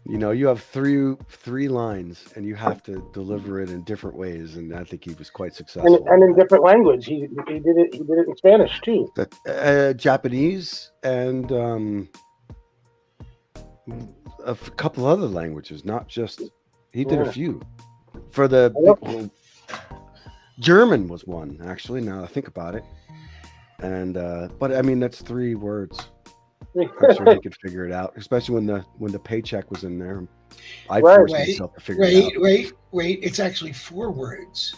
You know, you have three lines, and you have to deliver it in different ways, and I think he was quite successful. And in different language. He did it in Spanish too. Japanese and a couple other languages, not just. He did a few. For the German was one, actually. Now I think about it, and but I mean that's 3 words. I'm sure he could figure it out, especially when the paycheck was in there. I forced myself to figure it out. Wait! It's actually 4 words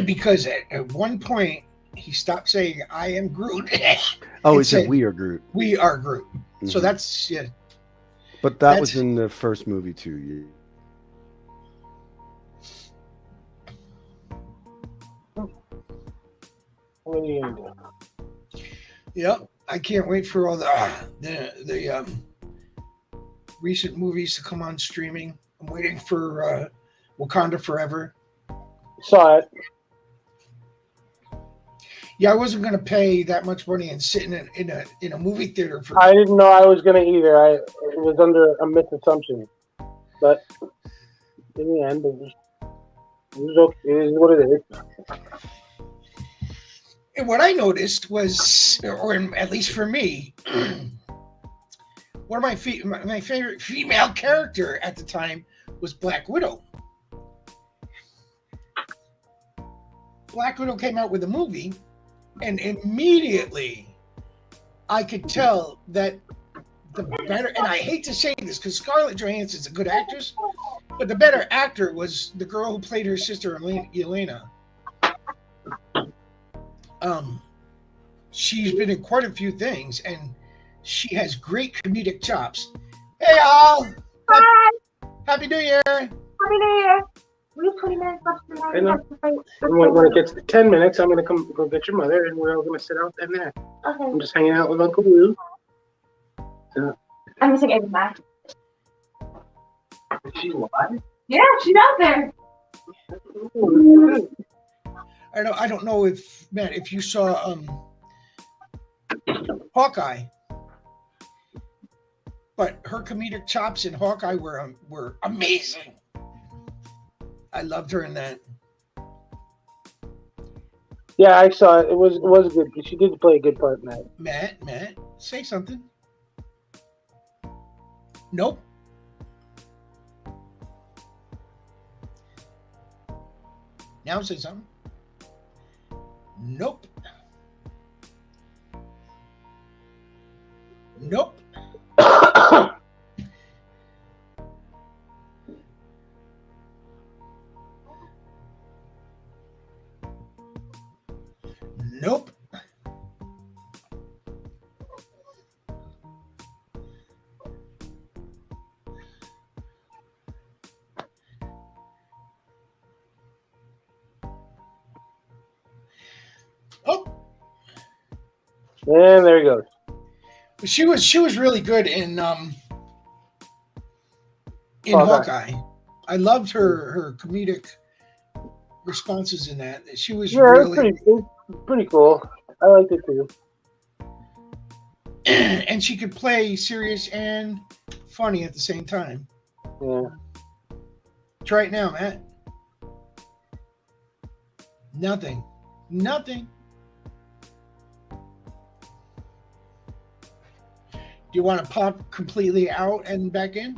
because at one point he stopped saying "I am Groot." Oh, he said "We are Groot." We are Groot. Mm-hmm. So that's yeah. But that was in the first movie too. Yeah. What are you gonna do? Yep, I can't wait for all the recent movies to come on streaming. I'm waiting for Wakanda Forever. Saw it. Yeah, I wasn't going to pay that much money and sit in a movie theater for. I didn't know I was gonna either. It was under a misassumption, but in the end, it was okay. It is what it is. And what I noticed was, or at least for me, one of my favorite female character at the time was Black Widow. Black Widow came out with a movie, and immediately I could tell that the better, and I hate to say this because Scarlett Johansson's a good actress, but the better actor was the girl who played her sister, Yelena. She's been in quite a few things, and she has great comedic chops. Hey, all! Hi! Happy New Year! Happy New Year! We have 20 minutes left to I know. When it gets to 10 minutes, I'm gonna go get your mother, and we're all gonna sit out in there. Okay. I'm just hanging out with Uncle Lou. I'm missing Ava back. Is she alive? Yeah, she's out there. I don't know if Matt, if you saw Hawkeye, but her comedic chops in Hawkeye were amazing. I loved her in that. Yeah, I saw it. It was good. She did play a good part in that. Matt, say something. Nope. Now say something. Nope. Nope. Nope. Oh. And there he goes. She was really good in Hawkeye. I loved her comedic responses in that. She was really pretty cool. I liked it too. And she could play serious and funny at the same time. Yeah. Try it now, Matt. Nothing. Do you want to pop completely out and back in?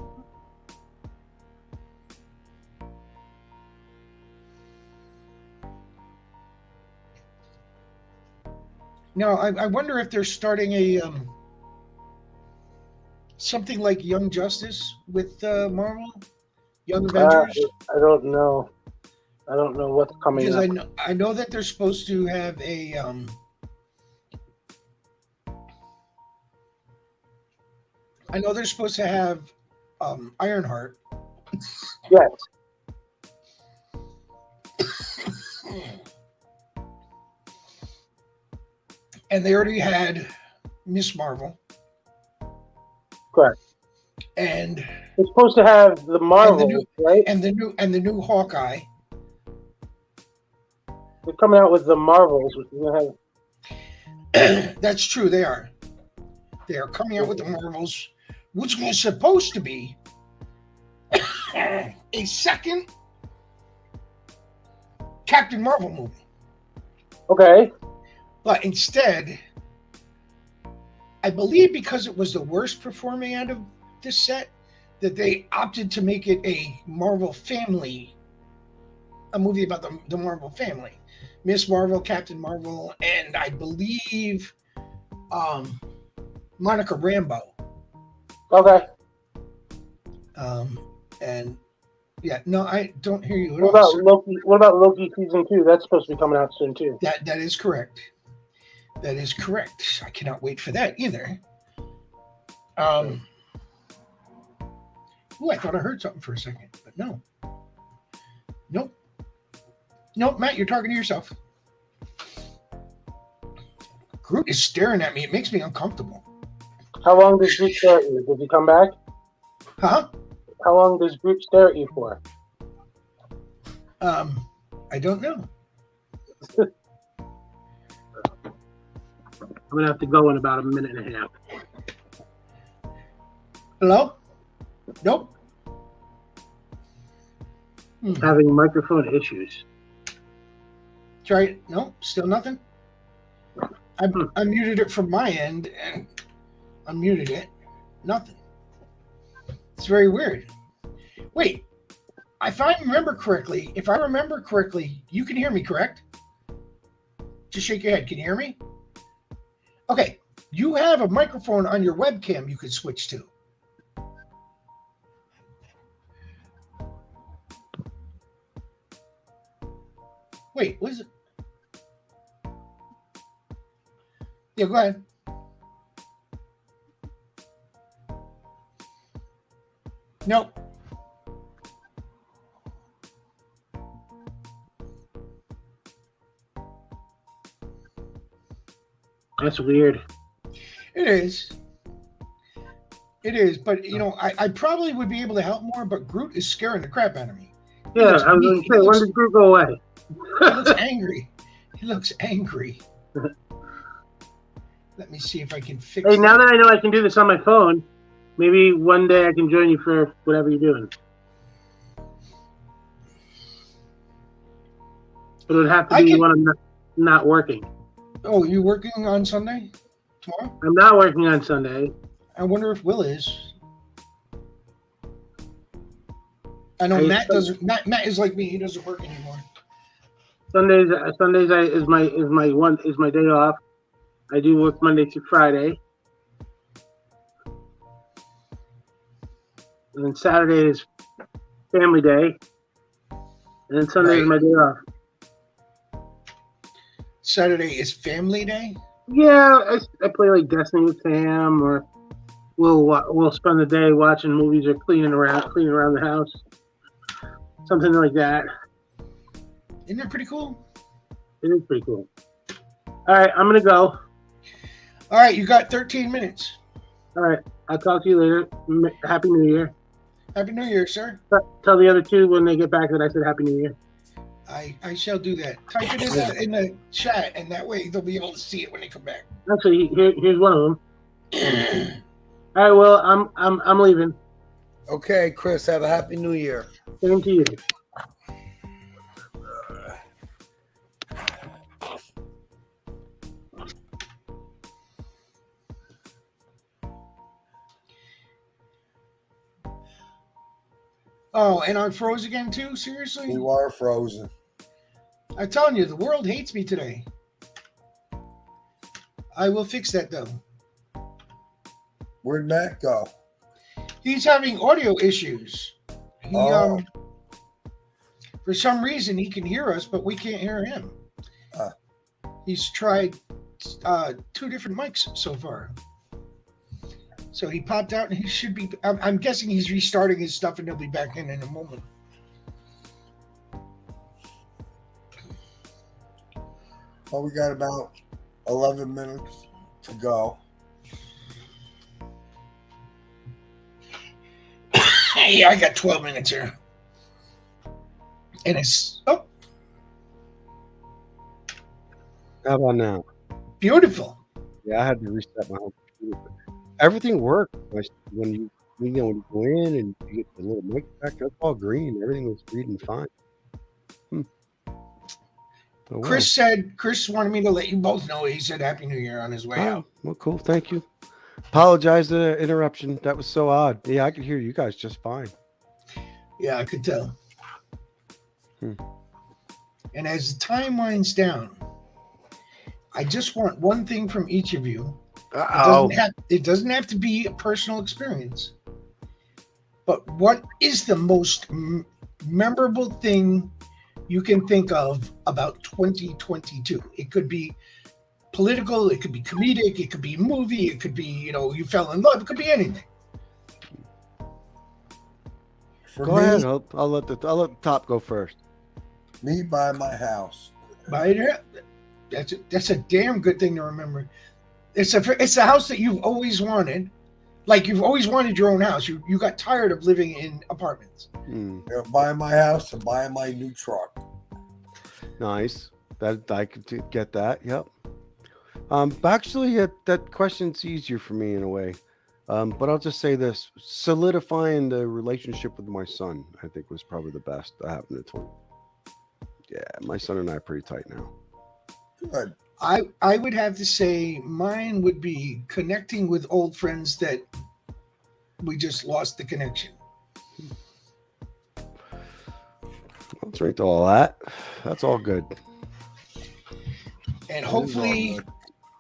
No, I wonder if they're starting a something like Young Justice with Marvel, Young Avengers. I don't know. I don't know what's coming Because up. I know that they're supposed to have a I know they're supposed to have Ironheart. Yes. And they already had Miss Marvel. Correct. And it's supposed to have the Marvel, right? And the new Hawkeye. They're coming out with the Marvels, which is gonna have. That's true. They are. They are coming out with the Marvels, which was supposed to be a second Captain Marvel movie. Okay. But instead, I believe because it was the worst performing out of this set, that they opted to make it a Marvel family, a movie about the Marvel family. Miss Marvel, Captain Marvel, and I believe Monica Rambeau. Okay. And yeah, no, I don't hear you at What all, about sir. Loki? What about Loki season 2? That's supposed to be coming out soon too. That is correct. That is correct. I cannot wait for that either. Ooh, I thought I heard something for a second, but no. Nope. Nope, Matt, you're talking to yourself. Groot is staring at me. It makes me uncomfortable. How long does Groot stare at you? Does he come back? Huh? How long does Groot stare at you for? I don't know. I'm gonna have to go in about a minute and a half. Hello? Nope. Having microphone issues. Try it. Nope, still nothing. I muted it from my end and unmuted it. Nothing. It's very weird. Wait, if I remember correctly, you can hear me, correct? Just shake your head. Can you hear me? Okay. You have a microphone on your webcam you could switch to. Wait, what is it? Yeah, go ahead. Nope. That's weird. It is. It is, but you know, I probably would be able to help more, but Groot is scaring the crap out of me. Yeah, I was going to say, when does Groot go away? He looks angry. He looks angry. Let me see if I can fix Hey, it. now that I know I can do this on my phone, maybe one day I can join you for whatever you're doing. But it would have to be when I'm not working. Oh, you working on Sunday? Tomorrow? I'm not working on Sunday. I wonder if Will is. I know Matt doesn't. Matt is like me. He doesn't work anymore. Sundays is my day off. I do work Monday through Friday, and then Saturday is family day, and then Sunday is my day off. Saturday is family day. Yeah, I play like Destiny with Sam, or we'll spend the day watching movies or cleaning around the house, something like that. Isn't that pretty cool? It is pretty cool. All right, I'm gonna go. All right, you got 13 minutes. All right, I'll talk to you later. Happy New Year. Happy New Year, sir. Tell the other two when they get back that I said Happy New Year. I shall do that. Type it in the chat, and that way they'll be able to see it when they come back. Actually, here's one of them. All right, well, I'm leaving. Okay, Chris, have a Happy New Year. Same to you. Oh, and I froze again too? Seriously? You are frozen. I'm telling you, the world hates me today. I will fix that though. Where'd Matt go? He's having audio issues. He for some reason he can hear us, but we can't hear him. He's tried 2 different mics so far. So he popped out, and he should be. I'm guessing he's restarting his stuff, and he'll be back in a moment. Well, we got about 11 minutes to go. Yeah, I got 12 minutes here. And it's How about now? Beautiful. Yeah, I had to reset my whole computer. Everything worked when you go in and you get the little mic back. That's all green. Everything was reading fine. Oh, well. Chris wanted me to let you both know. He said Happy New Year on his way out. Well, cool. Thank you. Apologize the interruption. That was so odd. Yeah, I could hear you guys just fine. Yeah, I could tell. And as the time winds down, I just want one thing from each of you. It doesn't have to be a personal experience. But what is the most memorable thing you can think of about 2022? It could be political, it could be comedic, it could be a movie, it could be, you fell in love, it could be anything. Go ahead. I'll let the top go first. Me buy my house. That's a damn good thing to remember. It's a house that you've always wanted. Like you've always wanted your own house. You got tired of living in apartments. Yeah, buy my house and buy my new truck. Nice. That I could get that. Yep. Actually, that question's easier for me in a way. But I'll just say this: solidifying the relationship with my son, I think, was probably the best that happened in 20. Yeah, my son and I are pretty tight now. Good. I would have to say mine would be connecting with old friends that we just lost the connection. I'll drink to all that. That's all good. And hopefully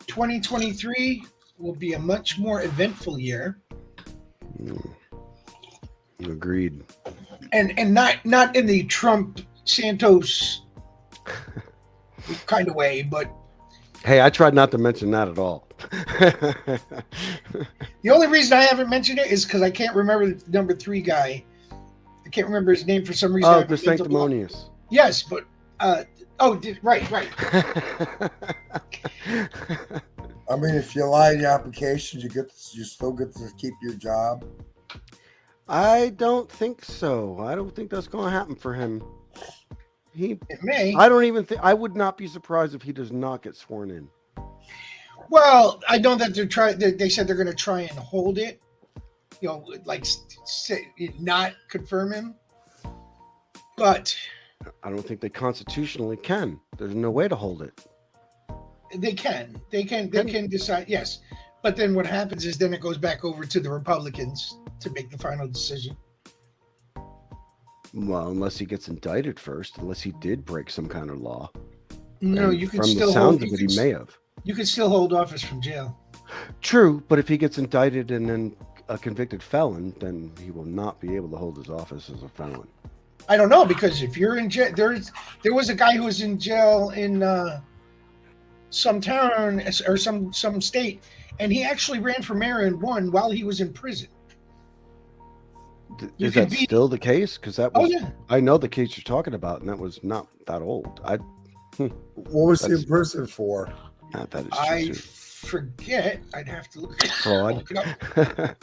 2023 will be a much more eventful year. Agreed. And not in the Trump Santos kind of way, but hey, I tried not to mention that at all. The only reason I haven't mentioned it is because I can't remember the number 3 guy. I can't remember his name for some reason. Oh, the sanctimonious. Yes, but right. I mean, if you lie in your applications, you still get to keep your job. I don't think so. I don't think that's going to happen for him. It may. I don't even think. I would not be surprised if he does not get sworn in. Well, I know that they said they're going to try and hold it. Like say, not confirm him. But I don't think they constitutionally can. There's no way to hold it. They can. They can decide. Yes, but then what happens is then it goes back over to the Republicans to make the final decision. Well, unless he gets indicted first, unless he did break some kind of law. No, and you can from still the sound hold. of it, he may have. You can still hold office from jail. True, but if he gets indicted and then a convicted felon, then he will not be able to hold his office as a felon. I don't know, because if you're in jail, there was a guy who was in jail in some town or some state, and he actually ran for mayor and won while he was in prison. Is that still the case? Because that was, yeah. I know the case you're talking about, and that was not that old. What was he in prison for? That is true. I forget. I'd have to look. Fraud. Let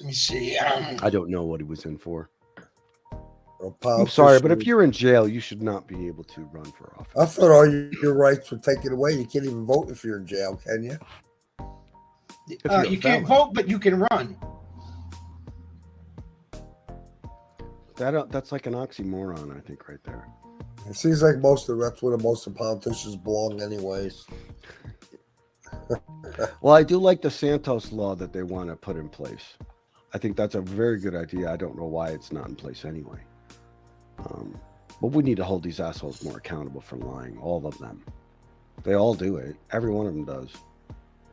me see. I don't know what he was in for. I'm I'm sorry, but if you're in jail, you should not be able to run for office. I thought all your rights were taken away. You can't even vote if you're in jail, can you? You can't vote, but you can run. That's like an oxymoron, I think, right there. It seems like that's where most of the politicians belong, anyways. Well, I do like the Santos law that they want to put in place. I think that's a very good idea. I don't know why it's not in place anyway. But we need to hold these assholes more accountable for lying. All of them. They all do it. Every one of them does.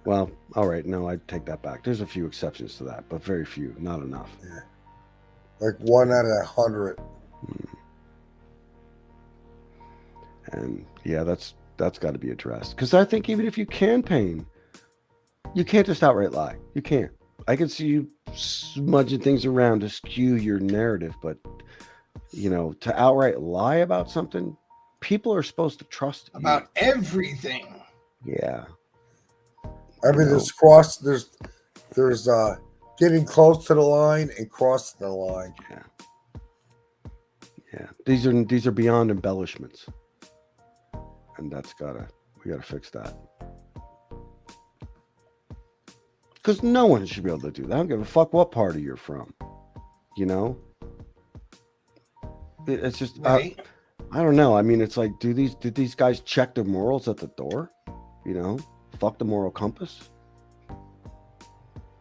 Well, all right. No, I take that back. There's a few exceptions to that, but very few. Not enough. Yeah. Like 1 out of 100. And yeah, that's got to be addressed. Because I think even if you campaign, you can't just outright lie. You can't. I can see you smudging things around to skew your narrative, but to outright lie about something, people are supposed to trust you. About everything. Yeah. I mean, there's getting close to the line and crossing the line. Yeah. These are beyond embellishments. and we gotta fix that. Because no one should be able to do that. I don't give a fuck what party you're from. You know? It's just Right. I don't know. I mean, it's like, did these guys check their morals at the door? You know? Fuck the moral compass.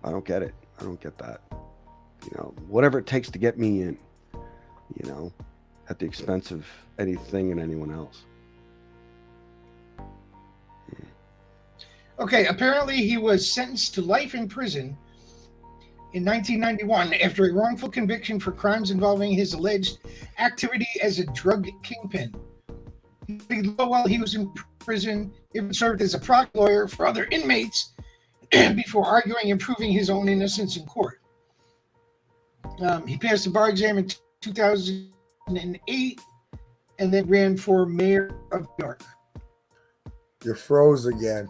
I don't get it. I don't get that. You know, whatever it takes to get me in, you know, at the expense of anything and anyone else. Okay, apparently he was sentenced to life in prison in 1991 after a wrongful conviction for crimes involving his alleged activity as a drug kingpin. While he was in prison, he served as a proxy lawyer for other inmates before arguing and proving his own innocence in court. He passed the bar exam in 2008 and then ran for mayor of New York. You're froze again.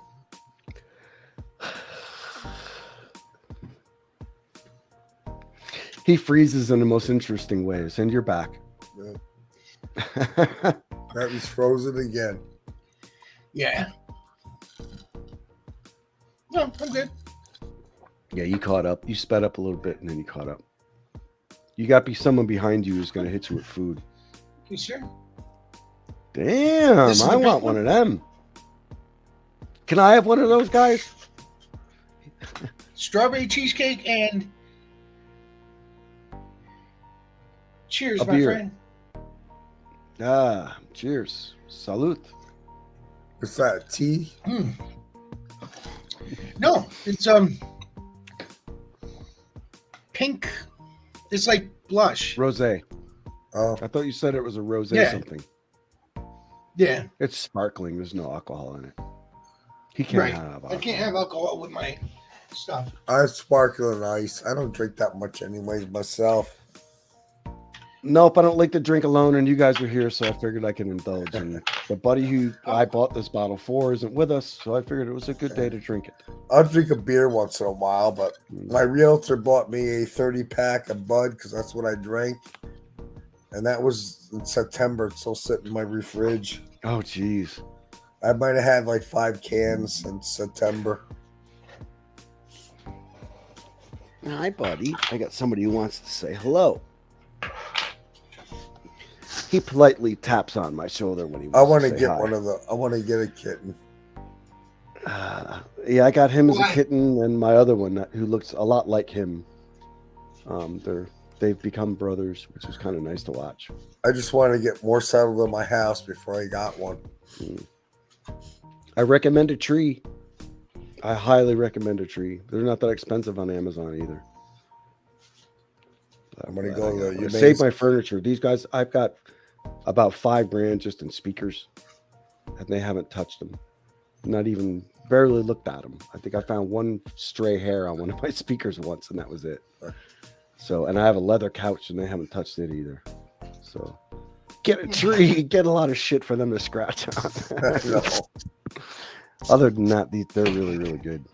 He freezes in the most interesting ways, and you're back. Yeah. That was frozen again. Yeah. No, I'm good. Yeah, you caught up. You sped up a little bit, and then you caught up. You got to be someone behind you who's going to hit you with food. You sure? Damn, This is I the want big one one? of them. Can I have one of those guys? Strawberry cheesecake and cheers, A my beer. friend. Ah, cheers. Salute. What's that? Tea? No, it's pink. It's like blush. Rosé. Oh, I thought you said it was a rosé Yeah. something. Yeah, It's sparkling. There's no alcohol in it. He can't right. have I alcohol. can't have alcohol with my stuff. I have sparkling ice. I don't drink that much anyways myself. Nope, I don't like to drink alone, and you guys are here, so I figured I can indulge. And the buddy who I bought this bottle for isn't with us, so I figured it was a good day to drink it. I'll drink a beer once in a while, but my realtor bought me a 30-pack of Bud because that's what I drank. And that was in September. It's still sitting in my fridge. Oh, geez. I might have had like 5 cans in September. Hi, buddy. I got somebody who wants to say hello. He politely taps on my shoulder when he wants I want to say get hi. I want to get a kitten. Yeah, I got him as a Why? kitten, and my other one who looks a lot like him. They've become brothers, which is kind of nice to watch. I just wanted to get more settled in my house before I got one. I recommend a tree. I highly recommend a tree. They're not that expensive on Amazon either. I'm gonna go to the Save my furniture. These guys, I've got about $5,000 just in speakers, and they haven't touched them. Not even barely looked at them. I think I found one stray hair on one of my speakers once, and that was it. So, and I have a leather couch, and they haven't touched it either. So, get a tree. Get a lot of shit for them to scratch on. No. Other than that, they're really, really good.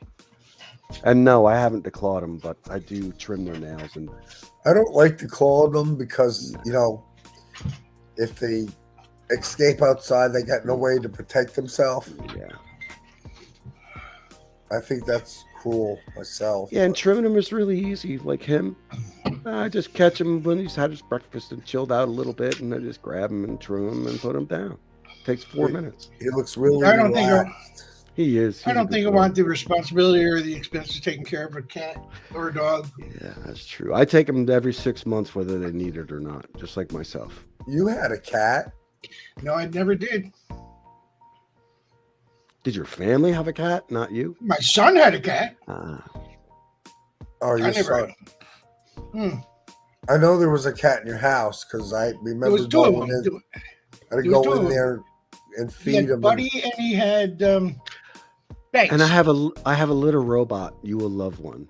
And no, I haven't declawed them, but I do trim their nails. And I don't like to call them because, you know, if they escape outside, they got no way to protect themselves. yeah. I think that's cruel myself. Yeah, and trimming them is really easy. Like him, I just catch him when he's had his breakfast and chilled out a little bit, and I just grab him and trim him and put him down. Takes 4 minutes. He looks really I don't think relaxed. He is. I don't think I want the responsibility or the expense of taking care of a cat or a dog. Yeah, that's true. I take them every 6 months, whether they need it or not, just like myself. You had a cat. No, I never did. Did your family have a cat? Not you? My son had a cat. Ah. Or your I never. son. I know there was a cat in your house because I There remember was two of going them. in. I had to there was go two of in them. there and He feed had him. Buddy and he had Banks. And I have a little robot. You will love one.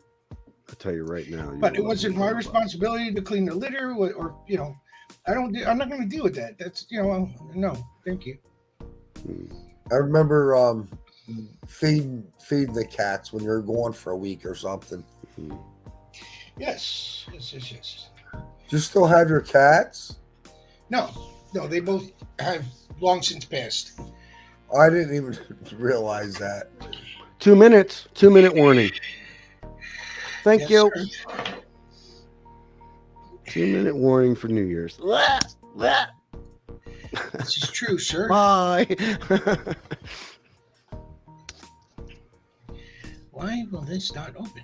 I'll tell you right now. But it wasn't my responsibility to clean the litter or you know, I'm not going to deal with that. That's, you know, no, thank you. I remember feeding the cats when you were gone for a week or something. Yes. Do you still have your cats? No, they both have long since passed. I didn't even realize that. 2 minutes. 2-minute warning. Thank Yes, you. sir. 2-minute warning for New Year's. This is true, sir. Bye. Why will this not open?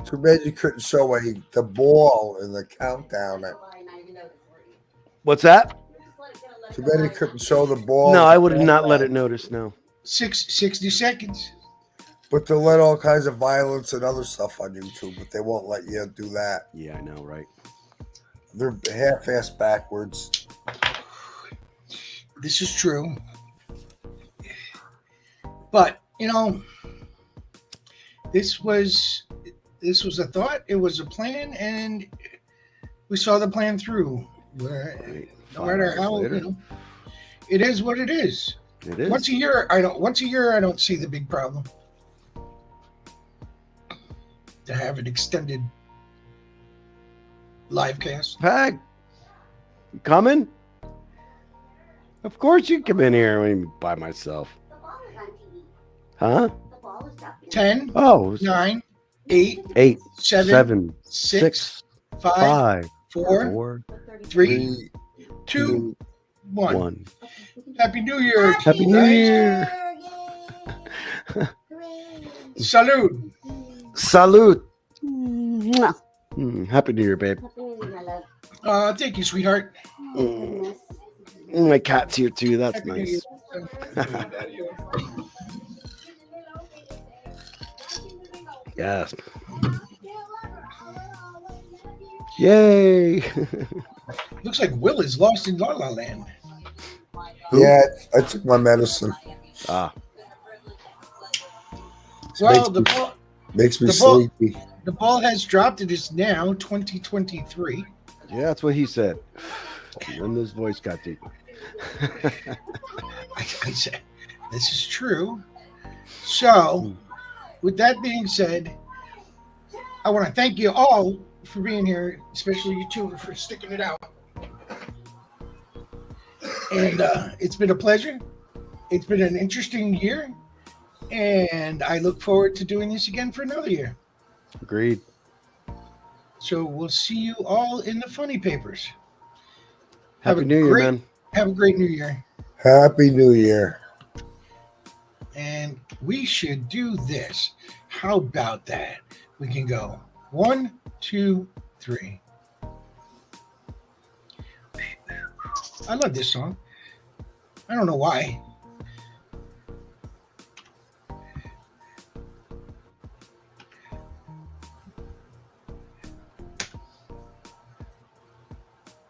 Too bad you couldn't show the ball in the countdown. What's that? Too bad you couldn't show the ball. No, I would have not let it notice. No. 60 seconds. But they'll let all kinds of violence and other stuff on YouTube, but they won't let you do that. Yeah, I know, right? They're half-assed backwards. This is true. But, you know, this was a thought, it was a plan, and we saw the plan through. Where, no matter how, you know, it is what it is. It is. Once a year, I don't see the big problem. To have an extended live cast. Peg, you coming? Of course you come in here when I'm by myself. Huh? 10, Oh, 9, 8, 8, 7, 7, 6, 5, 5, 4, 4, 3, 2, 1. 1. Happy New Year. to Happy you New guys. Year. Salud. Salute. Happy New Year, babe. Thank you, sweetheart. My cat's here too. That's Happy New nice. Year. Yes. Yay. Looks like Will is lost in La La Land. Yeah, I took my medicine. Ah. Well, the ball, Makes me the ball- sleepy. the ball has dropped. It is now 2023. Yeah, that's what he said. And then his voice got deeper. I said, this is true. So, with that being said, I want to thank you all for being here, especially you two for sticking it out. And it's been a pleasure. It's been an interesting year. And I look forward to doing this again for another year. Agreed. So we'll see you all in the funny papers. Happy New Year, man. Have a great New Year. Happy New Year. And we should do this. How about that? We can go 1, 2, 3. I love this song. I don't know why.